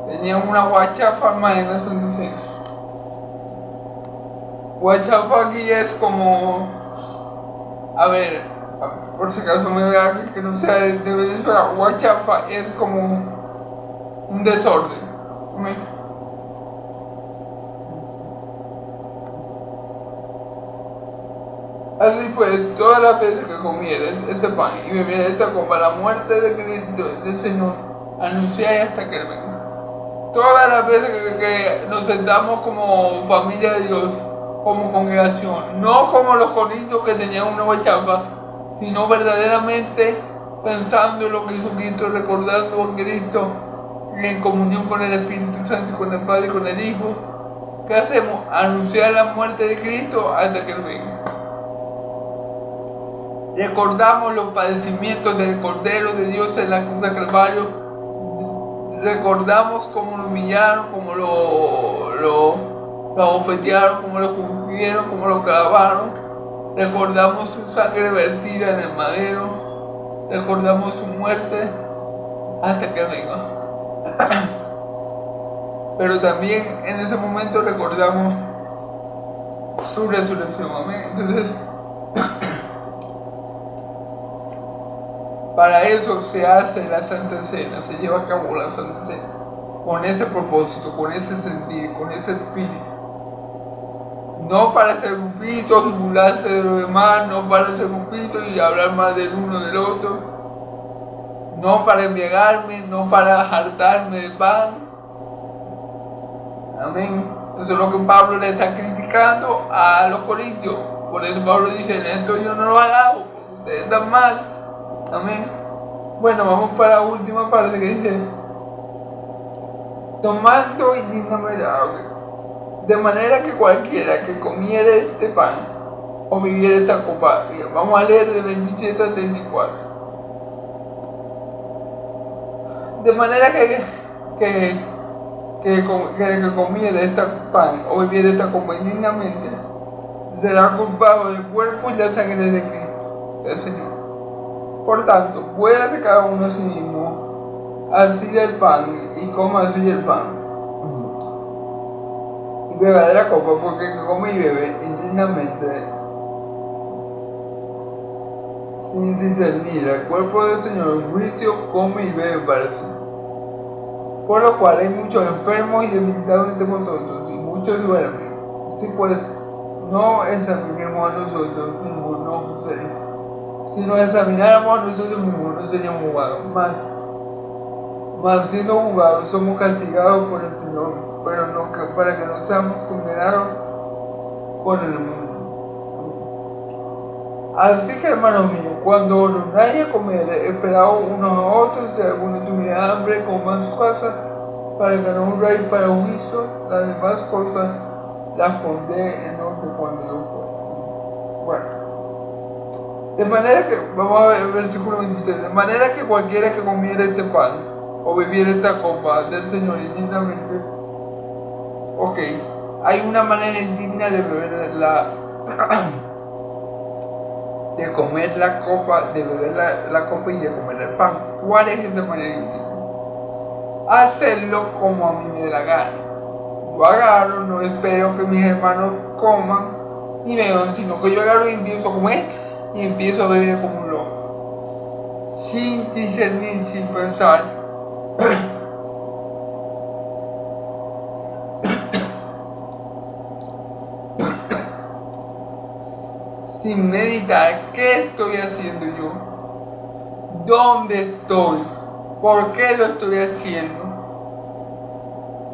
Tenían una guachafa más en la Santa Cena. Guachafa aquí es como, a ver, por si acaso me vea que no sea de Venezuela, guachafa es como un desorden. Así pues, todas las veces que comiera este pan y bebiera esta copa, la muerte de Cristo, del Señor, anunciáis hasta que Él venga. Todas las veces que nos sentamos como familia de Dios, como congregación, no como los corintios que tenían una guachapa, sino verdaderamente pensando en lo que hizo Cristo, recordando a Cristo y en comunión con el Espíritu Santo, con el Padre y con el Hijo. ¿Qué hacemos? Anunciar la muerte de Cristo hasta que Él venga. Recordamos los padecimientos del Cordero de Dios en la cruz de Calvario. Recordamos cómo lo humillaron, cómo lo abofetearon, cómo lo crucificaron, cómo lo clavaron. Recordamos su sangre vertida en el madero. Recordamos su muerte hasta que venga. Pero también en ese momento recordamos su resurrección. Amén. Entonces, para eso se hace la Santa Cena, se lleva a cabo la Santa Cena, con ese propósito, con ese sentir, con ese espíritu. No para hacer grupitos y burlarse de los demás, no para hacer grupitos y hablar más del uno del otro, no para embriagarme, no para hartarme de pan. Amén. Eso es lo que Pablo le está criticando a los corintios. Por eso Pablo dice, en esto yo no lo alabo, porque ustedes están mal. Amén. Bueno, vamos para la última parte que dice, tomando indignamente, de manera que cualquiera que comiera este pan o bebiera esta copa, vamos a leer de 27 a 34. De manera que comiera este pan o bebiera esta copa indignamente, será culpado del cuerpo y la sangre de Cristo, del Señor. Por tanto, vuélase cada uno a sí mismo, así del pan, y coma así del pan. Y beba de la copa, porque el que come y bebe indignamente, sin discernir el cuerpo del Señor, en juicio come y bebe para sí. Por lo cual hay muchos enfermos y debilitados entre vosotros, y muchos duermen. Así pues, no examinemos a nosotros mismos, no juzguemos. Si nos examináramos a nosotros mismos, no seríamos juzgados. Mas siendo juzgados, somos castigados por el Señor, pero no para que no seamos condenados con el mundo. Así que, hermanos míos, cuando os reunáis a comer, esperaos unos a otros, si alguno tuviera hambre, coman sus cosas, para que no os para juicio. Las demás cosas las pondré en orden cuando yo fuera. Bueno. De manera que, vamos a ver el versículo 26, de manera que cualquiera que comiera este pan o bebiera esta copa del Señor indignamente, ok, hay una manera indigna de beber de comer la copa, de beber la copa y de comer el pan. ¿Cuál es esa manera indigna? Hacerlo como a mí me da la gana. Yo agarro, no espero que mis hermanos coman y beban, sino que yo agarro y empiezo a comer. Y empiezo a beber como un loco, sin discernir, sin pensar, sin meditar qué estoy haciendo yo, ¿Dónde estoy? ¿Por qué lo estoy haciendo?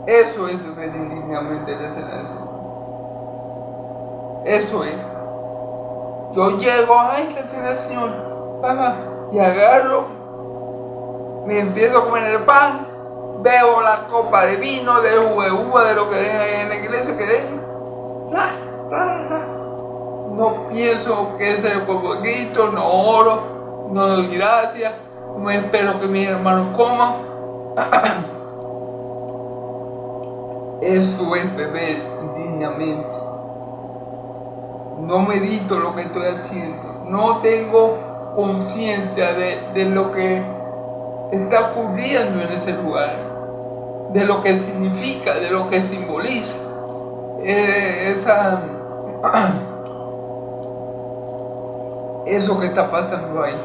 Eso es beber indignamente la cena del Señor. Eso es. Yo llego, ay, la cena del Señor, papá, y agarro, me empiezo a comer el pan, bebo la copa de vino, de jugo de uva, de lo que den ahí en la iglesia, que den. No pienso que ese es el cuerpo de Cristo, no oro, no doy gracias, no espero que mis hermanos coman. Eso es beber dignamente. No medito lo que estoy haciendo, no tengo conciencia de lo que está ocurriendo en ese lugar, de lo que significa, de lo que simboliza eso que está pasando ahí.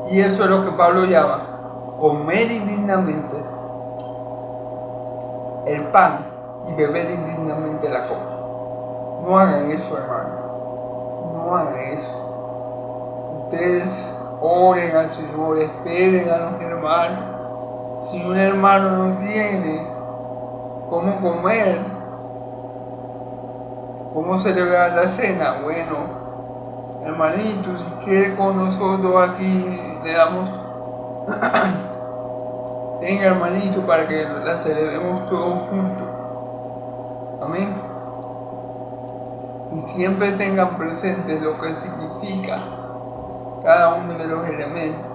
Y eso es lo que Pablo llama comer indignamente el pan y beber indignamente la copa. No hagan eso, hermano. No hagan eso. Ustedes oren al Señor, esperen a los hermanos. Si un hermano no tiene cómo comer, cómo celebrar la cena, bueno, hermanito, si quiere con nosotros aquí, le damos tenga, hermanito, para que la celebremos todos juntos. Amén. Y siempre tengan presente lo que significa cada uno de los elementos.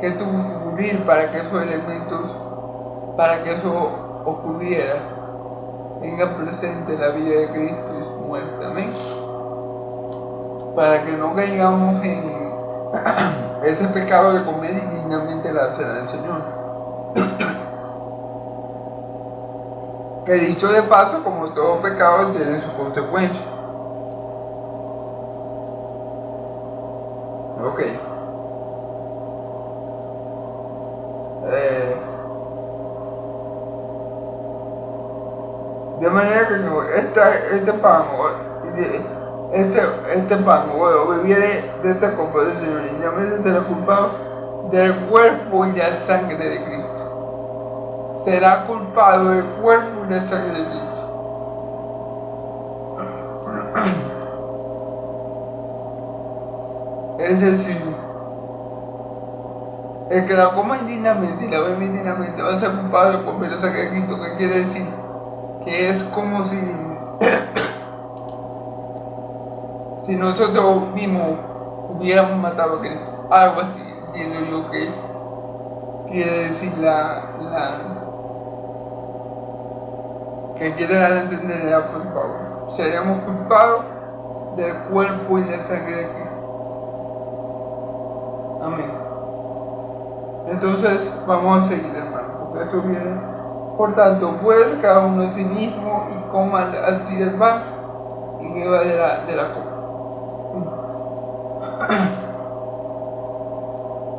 ¿Qué tuvo que ocurrir para que esos elementos, para que eso ocurriera? Tengan presente la vida de Cristo y su muerte. Amén. Para que no caigamos en ese pecado de comer indignamente la cena del Señor. Que dicho de paso, como todo pecado tiene sus consecuencias. Ok. De manera que este pan o viene de esta copa del Señor, y llámese será culpado del cuerpo y la sangre de Cristo. Será culpado del cuerpo y la sangre de Cristo. Es decir, el que la coma indignamente y la bebe indignamente va a ser culpado del cuerpo y la sangre de Cristo. ¿Qué quiere decir? Que es como si nosotros mismos hubiéramos matado a Cristo. Algo así, entiendo yo que quiere decir que quiere dar a entender el apóstol Pablo. Seríamos culpados del cuerpo y la sangre de Cristo. Amén. Entonces vamos a seguir, hermano, porque esto viene. Por tanto, pues cada uno de sí mismo y coma así del pan y beba de la copa.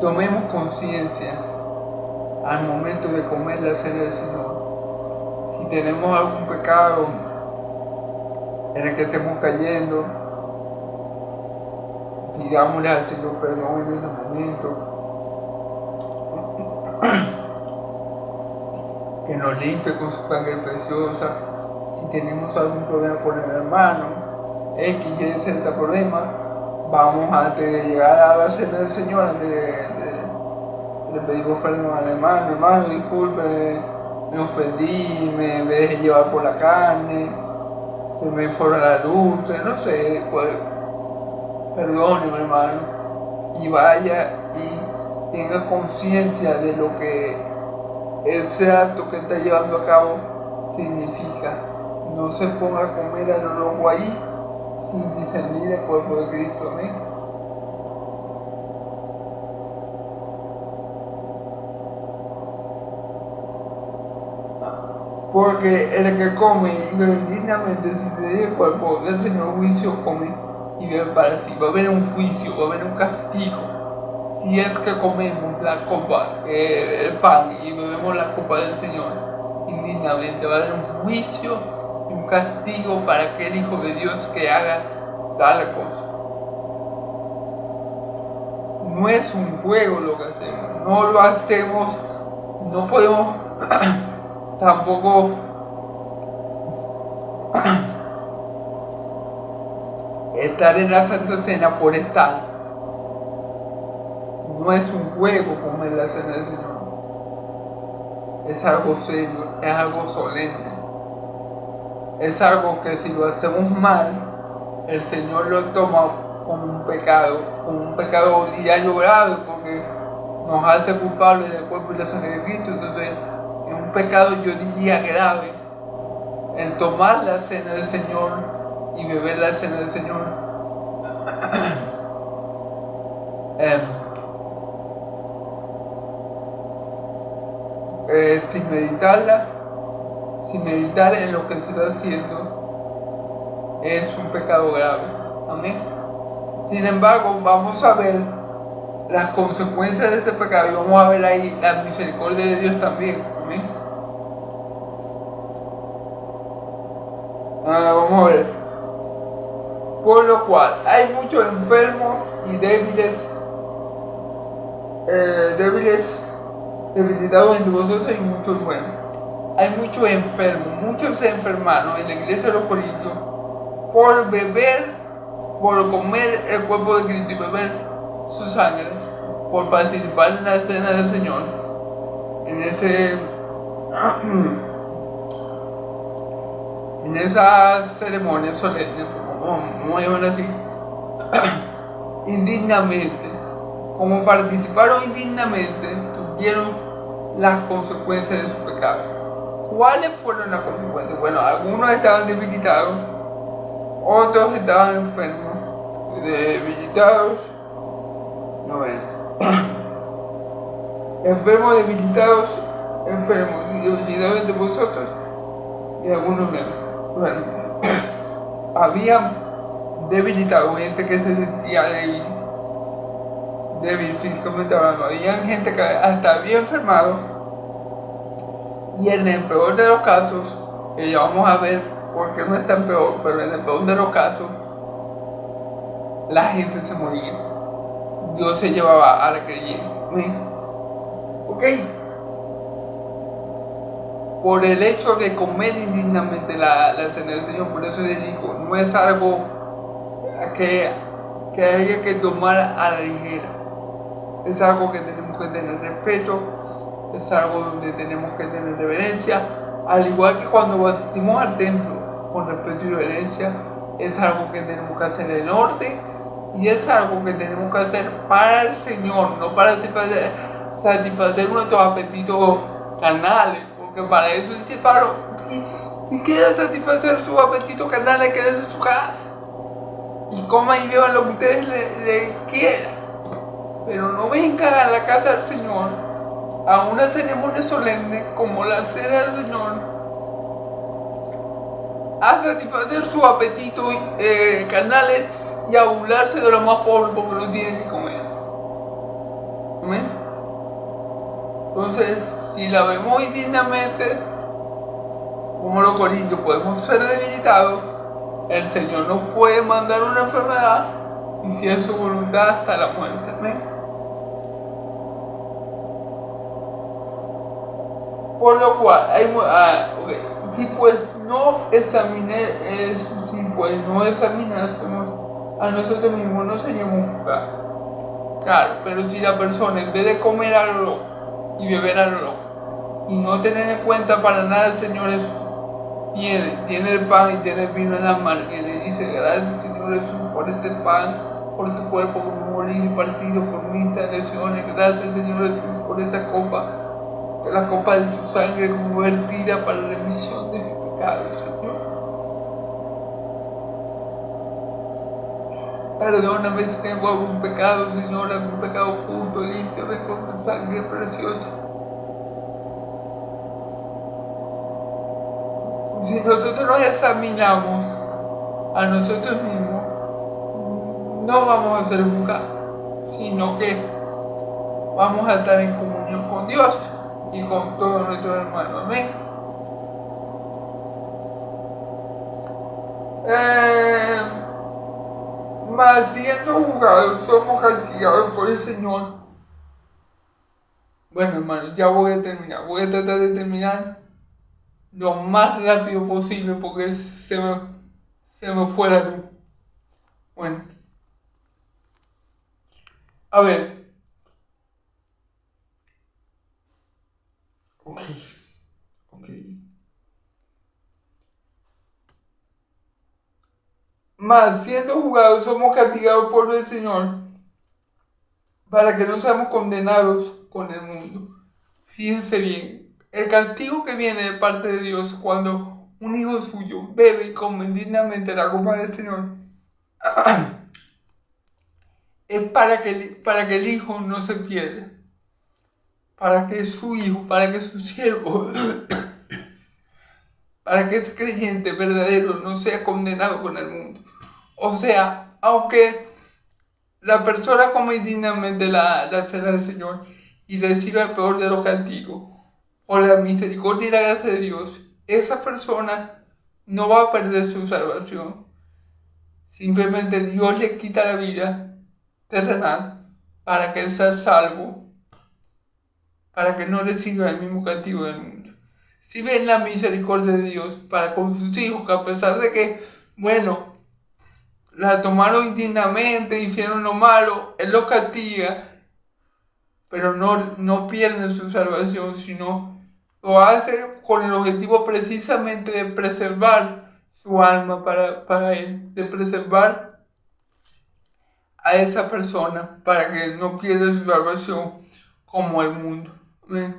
Tomemos conciencia al momento de comer la cena del Señor. Si tenemos algún pecado en el que estemos cayendo, pidámosle al Señor perdón en ese momento. Que nos limpie con su sangre preciosa. Si tenemos algún problema con el hermano, X, Y, Z problema, vamos antes de llegar a la cena del Señor, antes le pedimos perdón al hermano, disculpe, me ofendí, me dejé llevar por la carne, se me fue la luz, no sé, pues, perdóneme, hermano, y vaya y tenga conciencia de lo que ese acto que está llevando a cabo significa. No se ponga a comer a lo loco ahí sin discernir el cuerpo de Cristo. Amén. Porque el que come y bebe indignamente sin discernir el cuerpo del Señor, juicio come y bebe para sí. Va a haber un juicio, va a haber un castigo. Si es que comemos la copa, el pan, y bebemos la copa del Señor indignamente, va a haber un juicio y un castigo para aquel Hijo de Dios que haga tal cosa. No es un juego lo que hacemos, no lo hacemos, no podemos tampoco estar en la Santa Cena por estar. No es un juego comer la Cena del Señor. Es algo serio, es algo solemne. Es algo que si lo hacemos mal, el Señor lo toma como un pecado diario grave, porque nos hace culpables del cuerpo y la sangre de Cristo. Entonces es un pecado, yo diría, grave, el tomar la cena del Señor y beber la cena del Señor sin meditarla, sin meditar en lo que se está haciendo, es un pecado grave. Amén. Sin embargo, vamos a ver las consecuencias de este pecado y vamos a ver ahí la misericordia de Dios también. Amén. Vamos a ver. Por lo cual, hay muchos enfermos y debilitados entre vosotros y muchos buenos. Hay muchos enfermos, muchos se enfermaron en la iglesia de los Corintios por comer el cuerpo de Cristo y beber su sangre, por participar en la cena del Señor, en esa ceremonia solemne, vamos a llamar así, indignamente. Como participaron indignamente, tuvieron las consecuencias de su pecado. ¿Cuáles fueron las consecuencias? Bueno, algunos estaban debilitados, otros estaban enfermos. Debilitados, no ven. Enfermos, debilitados, enfermos y debilitados entre vosotros, y algunos menos. Bueno, habían debilitado gente que se sentía débil físicamente hablando. Había gente que hasta había enfermado, y en el peor de los casos, que ya vamos a ver por qué no es tan peor, pero en el peor de los casos, la gente se moría. Dios se llevaba a la creyente. ¿Ok? Por el hecho de comer indignamente la cena del Señor, por eso les digo, no es algo que haya que tomar a la ligera. Es algo que tenemos que tener respeto, es algo donde tenemos que tener reverencia, al igual que cuando asistimos al templo con respeto y reverencia, es algo que tenemos que hacer en orden y es algo que tenemos que hacer para el Señor, no para satisfacer nuestros apetitos carnales, porque para eso dice Pablo, si quieren satisfacer sus apetitos carnales, quédense en su casa y coman y beban lo que ustedes le quieran, pero no vengan a la casa del Señor a una ceremonia solemne como la cena del Señor a satisfacer sus apetitos carnales y a burlarse de los más pobres porque no tienen que comer. ¿Amén? Entonces, si la vemos indignamente, como los corintios, podemos ser debilitados. El Señor nos puede mandar una enfermedad y si es su voluntad hasta la muerte. ¿Amén? Por lo cual, si pues no examinásemos a nosotros mismos, no seríamos juzgados. Claro, pero si la persona en vez de comer algo y beber algo y no tener en cuenta para nada al Señor Jesús, tiene el pan y tiene el vino en las manos y le dice: gracias Señor Jesús por este pan, por tu cuerpo como molido y partido por mis transgresiones, gracias Señor Jesús por esta copa, la copa de tu sangre como vertida para la remisión de mis pecados, Señor. Perdóname si tengo algún pecado, Señor, algún pecado oculto, límpiame con tu sangre preciosa. Si nosotros nos examinamos a nosotros mismos, no vamos a ser juzgados, sino que vamos a estar en comunión con Dios y con todos nuestros hermanos. Amén. Mas siendo juzgados somos castigados por el Señor. Bueno, hermano, ya voy a terminar. Voy a tratar de terminar lo más rápido posible porque se me fue la luz. Bueno, a ver. Ok. Mas siendo juzgados somos castigados por el Señor para que no seamos condenados con el mundo. Fíjense bien, el castigo que viene de parte de Dios cuando un hijo suyo bebe y come dignamente la copa del Señor es para que el hijo no se pierda, para que su hijo, para que su siervo, para que ese creyente verdadero no sea condenado con el mundo. O sea, aunque la persona come dignamente la cena del Señor y recibe el peor de los castigos, por la misericordia y la gracia de Dios, esa persona no va a perder su salvación. Simplemente Dios le quita la vida terrenal para que él sea salvo, para que no reciba el mismo castigo del mundo. Si ven la misericordia de Dios para con sus hijos, que a pesar de que, bueno, la tomaron indignamente, hicieron lo malo, Él los castiga, pero no pierden su salvación, sino lo hace con el objetivo precisamente de preservar su alma para Él, de preservar a esa persona para que no pierda su salvación como el mundo,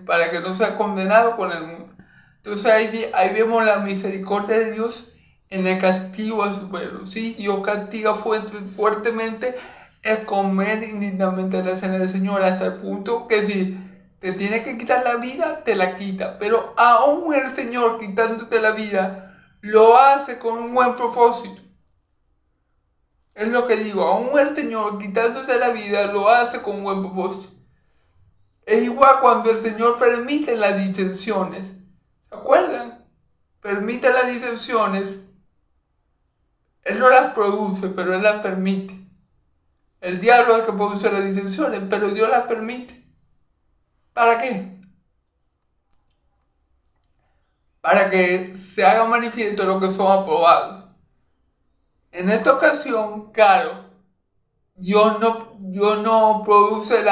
para que no sea condenado con el mundo. Entonces ahí vemos la misericordia de Dios en el castigo a su pueblo. Sí, Dios castiga fuertemente el comer indignamente la cena del Señor, hasta el punto que si te tiene que quitar la vida, te la quita. Pero aún el Señor quitándote la vida, lo hace con un buen propósito. Es lo que digo, aún el Señor quitándote la vida, lo hace con un buen propósito. Es igual cuando el Señor permite las disensiones. ¿Se acuerdan? Permite las disensiones. Él no las produce, pero Él las permite. El diablo es el que produce las disensiones, pero Dios las permite. ¿Para qué? Para que se haga manifiesto lo que son aprobados. En esta ocasión, claro, Dios no produce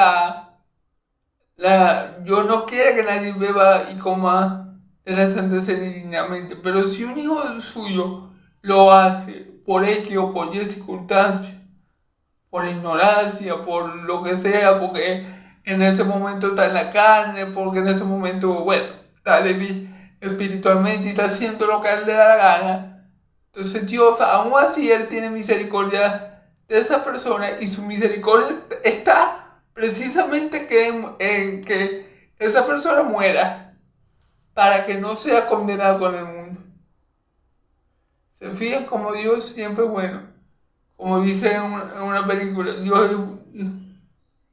Dios no quiere que nadie beba y coma de la Santa Cena indignamente, pero si un hijo suyo lo hace por X o por Y circunstancia, por ignorancia, por lo que sea, porque en ese momento está en la carne, porque en ese momento, bueno, está débil espiritualmente y está haciendo lo que a él le da la gana, entonces Dios, aún así, Él tiene misericordia de esa persona y su misericordia está precisamente en que esa persona muera para que no sea condenado con el mundo. ¿Se fijan como Dios siempre es bueno? Como dice en una película, Dios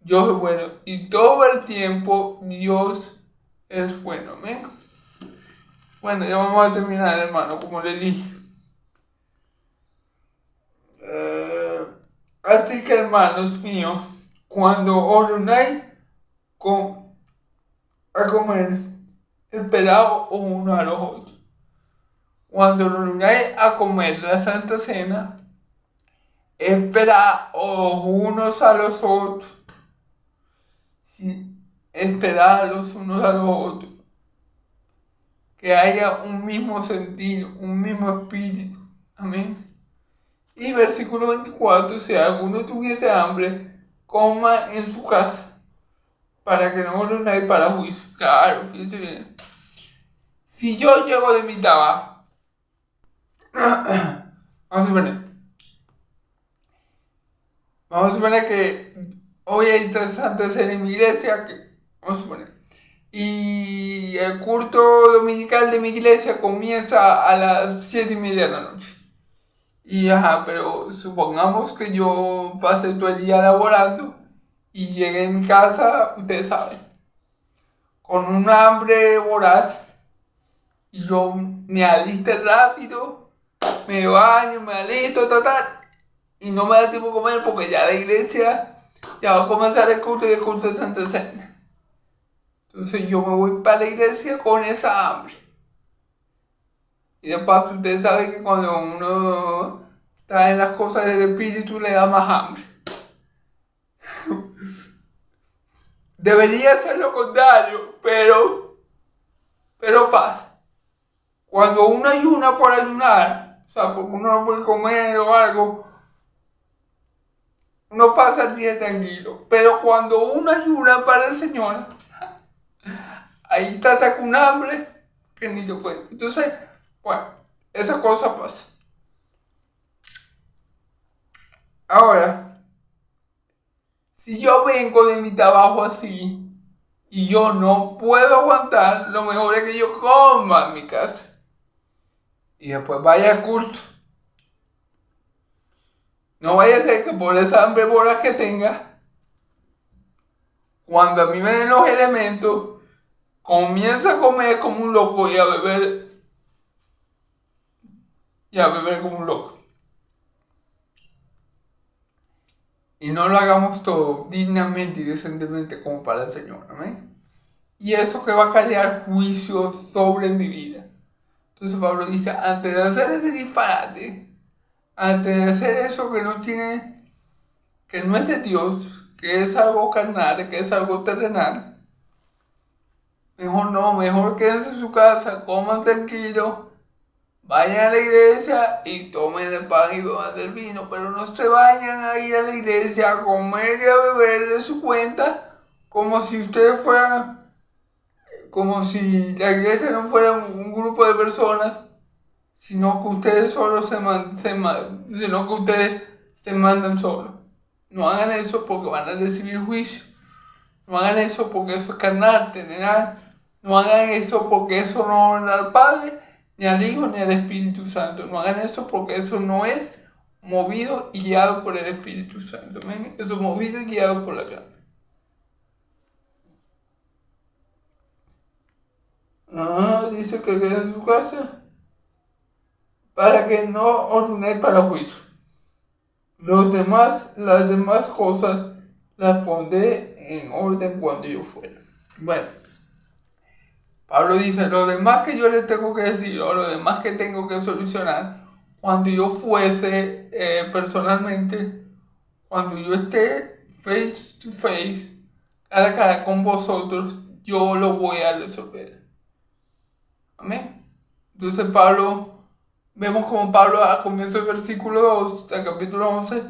es bueno y todo el tiempo Dios es bueno. ¿Ven? Bueno, ya vamos a terminar, hermano, como le dije. Así que, hermanos míos, cuando os reunáis a comer, esperaos uno a los otros. Cuando os reunáis a comer la Santa Cena, esperaos unos a los otros. Sí, esperad los unos a los otros. Que haya un mismo sentido, un mismo espíritu. Amén. Y versículo 24, si alguno tuviese hambre, coma en su casa, para que no os reunáis para juicio. Claro, fíjense bien. Si yo llego de mi trabajo, vamos a suponer que hoy es interesante hacer en mi iglesia, vamos a suponer, y el culto dominical de mi iglesia comienza a las 7:30 de la noche. Y pero supongamos que yo pasé todo el día laborando y llegué a mi casa, ustedes saben, con un hambre voraz, y yo me aliste rápido, me baño, me alisto, total, y no me da tiempo de comer porque ya la iglesia ya va a comenzar el culto y el culto de Santa Cena. Entonces yo me voy para la iglesia con esa hambre. Y de paso, ustedes saben que cuando uno está en las cosas del espíritu le da más hambre. Debería ser lo contrario, pero pasa. Cuando uno ayuna por ayunar, o sea, porque uno no puede comer o algo, uno pasa el día tranquilo. Pero cuando uno ayuna para el Señor, ahí está con hambre que ni yo cuento. Entonces, bueno, esa cosa pasa. Ahora, si yo vengo de mi trabajo así y yo no puedo aguantar, lo mejor es que yo coma en mi casa y después vaya al culto. No vaya a ser que por esa hambre voraz que tenga, cuando a mí me den los elementos, comienza a comer como un loco y a beber como un loco. Y no lo hagamos todo dignamente y decentemente como para el Señor. Amén. Y eso que va a crear juicio sobre mi vida. Entonces Pablo dice, antes de hacer ese disparate, antes de hacer eso que no es de Dios, que es algo carnal, que es algo terrenal, mejor quédense en su casa, coman tranquilo, vayan a la iglesia y tomen el pan y beban del vino, pero no se vayan a ir a la iglesia a comer y a beber de su cuenta como si ustedes fueran, como si la iglesia no fuera un grupo de personas, sino que ustedes solo sino que ustedes se mandan solos. No hagan eso porque van a recibir juicio. No hagan eso porque eso es carnal, terrenal. No hagan eso porque eso no honra al Padre, ni al Hijo, ni al Espíritu Santo. No hagan eso porque eso no es movido y guiado por el Espíritu Santo. ¿Ven? Eso es movido y guiado por la carne. Dice que quede en su casa para que no os unáis para juicio. Las demás cosas las pondré en orden cuando yo fuera. Bueno, Pablo dice, lo demás que yo les tengo que decir o lo demás que tengo que solucionar, cuando yo fuese personalmente, cuando yo esté face to face, cara a cara con vosotros, yo lo voy a resolver. Amén. Entonces vemos como Pablo a comienzo del versículo 2, del capítulo 11,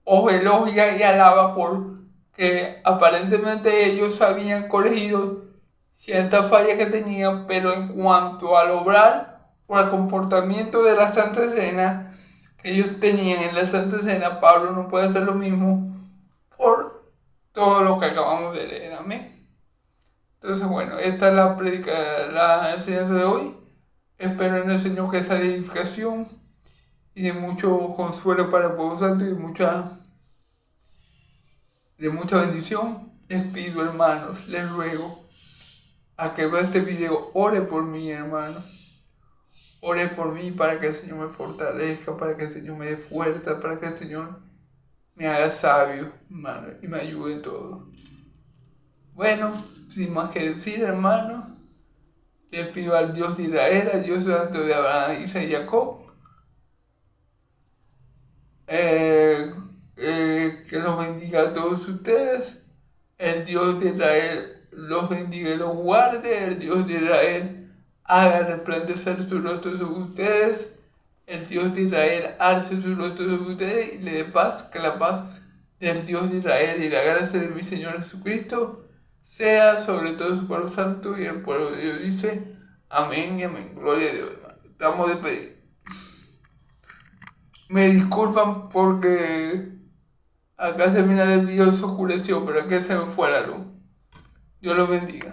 os elogia y alaba porque aparentemente ellos habían corregido cierta falla que tenían, pero en cuanto al obrar o al comportamiento de la Santa Cena que ellos tenían en la Santa Cena, Pablo no puede hacer lo mismo por todo lo que acabamos de leer. Amén. Entonces, bueno, esta es la enseñanza de hoy. Espero en el Señor que esa edificación y de mucho consuelo para el pueblo santo y de mucha bendición. Les pido, hermanos, les ruego a que vea este video, ore por mí, hermanos. Ore por mí para que el Señor me fortalezca, para que el Señor me dé fuerza, para que el Señor me haga sabio, hermano, y me ayude en todo. Bueno, sin más que decir, hermanos, les pido al Dios de Israel, al Dios santo de Abraham, Isaac y Jacob, que los bendiga a todos ustedes. El Dios de Israel los bendiga y los guarde. El Dios de Israel haga resplandecer su rostro sobre ustedes. El Dios de Israel alce su rostro sobre ustedes y le dé paz. Que la paz del Dios de Israel y la gracia de mi Señor Jesucristo sea sobre todo su pueblo santo. Y el pueblo de Dios dice amén y amén. Gloria a Dios, hermano. Estamos despedidos. Me disculpan porque acá se mira el video, se oscureció, pero aquí se me fue la luz. Dios los bendiga.